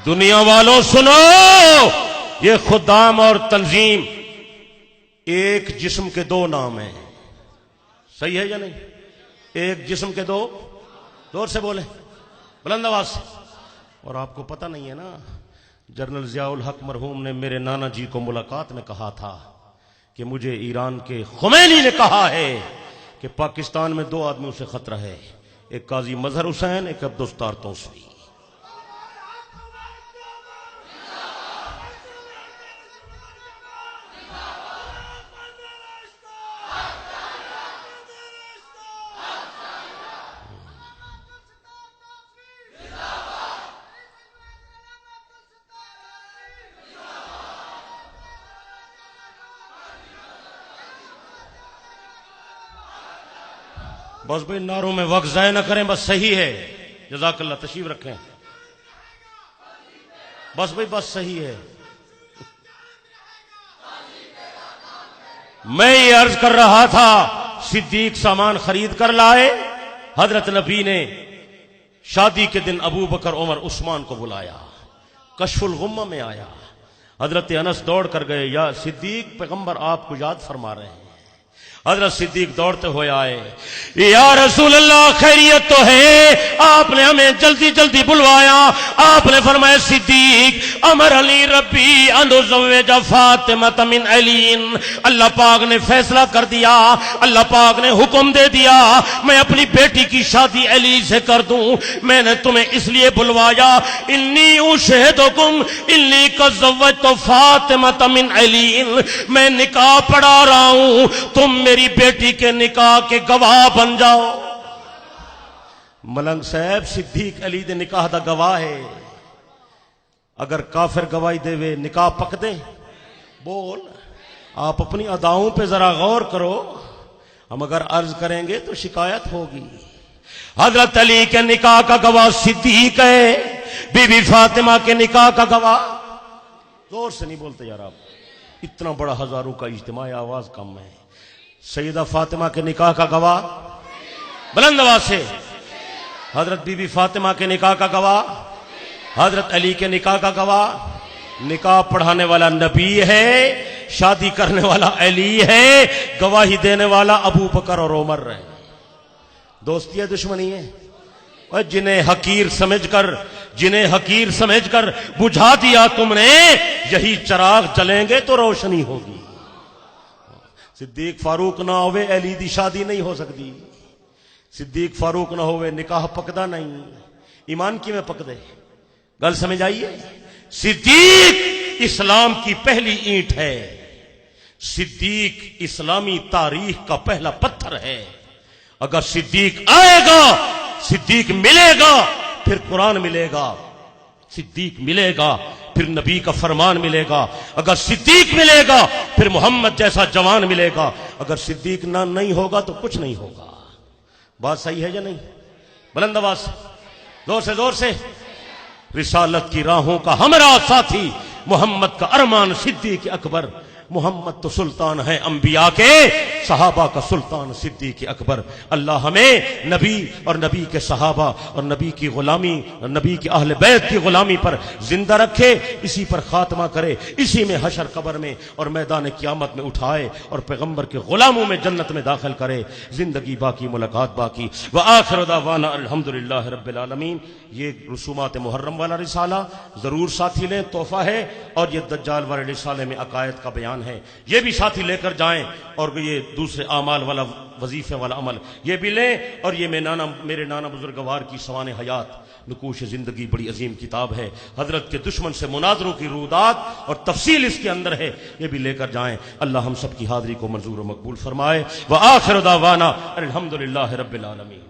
دنیا والوں سنو, یہ خدام اور تنظیم ایک جسم کے 2 نام ہیں. صحیح ہے یا نہیں؟ ایک جسم کے 2, زور سے بولیں, بلند آواز سے. اور آپ کو پتہ نہیں ہے نا, جنرل ضیاء الحق مرحوم نے میرے نانا جی کو ملاقات میں کہا تھا کہ مجھے ایران کے خمینی نے کہا ہے کہ پاکستان میں 2 آدمیوں سے خطرہ ہے, ایک قاضی مظہر حسین, ایک عبدالستار توسوی. بس بھائی نعروں میں وقت ضائع نہ کریں, بس صحیح ہے. جزاک اللہ, تشریف رکھیں. بس بھائی بس صحیح ہے. میں یہ عرض کر رہا تھا, صدیق سامان خرید کر لائے. حضرت نبی نے شادی کے دن ابو بکر عمر عثمان کو بلایا. کشف الغمہ میں آیا. حضرت انس دوڑ کر گئے, یا صدیق پیغمبر آپ کو یاد فرما رہے ہیں. حضرت صدیق دوڑتے ہوئے آئے, یا رسول اللہ خیریت تو ہے, آپ نے ہمیں جلدی جلدی بلوایا. آپ نے فرمایا صدیق امر علی ربی ان ازوج فاطمہ من علی, اللہ پاک نے فیصلہ کر دیا, اللہ پاک نے حکم دے دیا میں اپنی بیٹی کی شادی علی سے کر دوں. میں نے تمہیں اس لیے بلوایا, انی اشہدکم انی قد زوجت فاطمہ من علی, میں نکاح پڑھا رہا ہوں, تم میری بیٹی کے نکاح کے گواہ بن جاؤ. ملنگ صاحب صدیق علی دے نکاح دا گواہ ہے. اگر کافر گواہی دے وے نکاح پک دے, بول. آپ اپنی اداؤں پہ ذرا غور کرو, ہم اگر عرض کریں گے تو شکایت ہوگی. حضرت علی کے نکاح کا گواہ صدیق ہے, بی بی فاطمہ کے نکاح کا گواہ, زور سے نہیں بولتے یار آپ, اتنا بڑا ہزاروں کا اجتماع، آواز کم ہے. سیدہ فاطمہ کے نکاح کا گواہ بلند آواز سے، حضرت بی بی فاطمہ کے نکاح کا گواہ، حضرت علی کے نکاح کا گواہ. نکاح پڑھانے والا نبی ہے، شادی کرنے والا علی ہے، گواہی دینے والا ابو بکر اور عمر ہے. دوستی ہے دشمنی ہے؟ اور جنہیں حقیر سمجھ کر بجھا دیا تم نے، یہی چراغ جلیں گے تو روشنی ہوگی. صدیق فاروق نہ ہوئے علی دی شادی نہیں ہو سکتی. صدیق فاروق نہ ہوئے نکاح پکدا نہیں. ایمان کی میں پک دے. گل سمجھ آئیے؟ صدیق اسلام کی پہلی اینٹ ہے. صدیق اسلامی تاریخ کا پہلا پتھر ہے. اگر صدیق آئے گا، صدیق ملے گا، پھر قرآن ملے گا. صدیق ملے گا پھر نبی کا فرمان ملے گا. اگر صدیق ملے گا پھر محمد جیسا جوان ملے گا. اگر صدیق نہ نہیں ہوگا تو کچھ نہیں ہوگا. بات صحیح ہے یا نہیں؟ بلند آواز سے، زور سے زور سے. رسالت کی راہوں کا ہمراہ ساتھی محمد کا ارمان صدیق اکبر. محمد تو سلطان ہے انبیاء کے، صحابہ کا سلطان صدیق اکبر. اللہ ہمیں نبی اور نبی کے صحابہ اور نبی کی غلامی اور نبی کی اہل بیت کی غلامی پر زندہ رکھے، اسی پر خاتمہ کرے، اسی میں حشر قبر میں اور میدان قیامت میں اٹھائے اور پیغمبر کے غلاموں میں جنت میں داخل کرے. زندگی باقی، ملاقات باقی. وآخر دعوانا الحمدللہ رب العالمین. یہ رسومات محرم والا رسالہ ضرور ساتھی لیں، تحفہ ہے. اور یہ دجال والے رسالے میں عقائد کا بیان ہے، یہ بھی ساتھی لے کر جائیں. اور یہ دوسرے اعمال والا وظیفے والا عمل یہ بھی لیں. اور یہ میرے نانا بزرگوار کی سوانح حیات نقوش زندگی بڑی عظیم کتاب ہے. حضرت کے دشمن سے مناظروں کی رودات اور تفصیل اس کے اندر ہے، یہ بھی لے کر جائیں. اللہ ہم سب کی حاضری کو منظور و مقبول فرمائے. وآخر دعوانا الحمدللہ رب العالمین.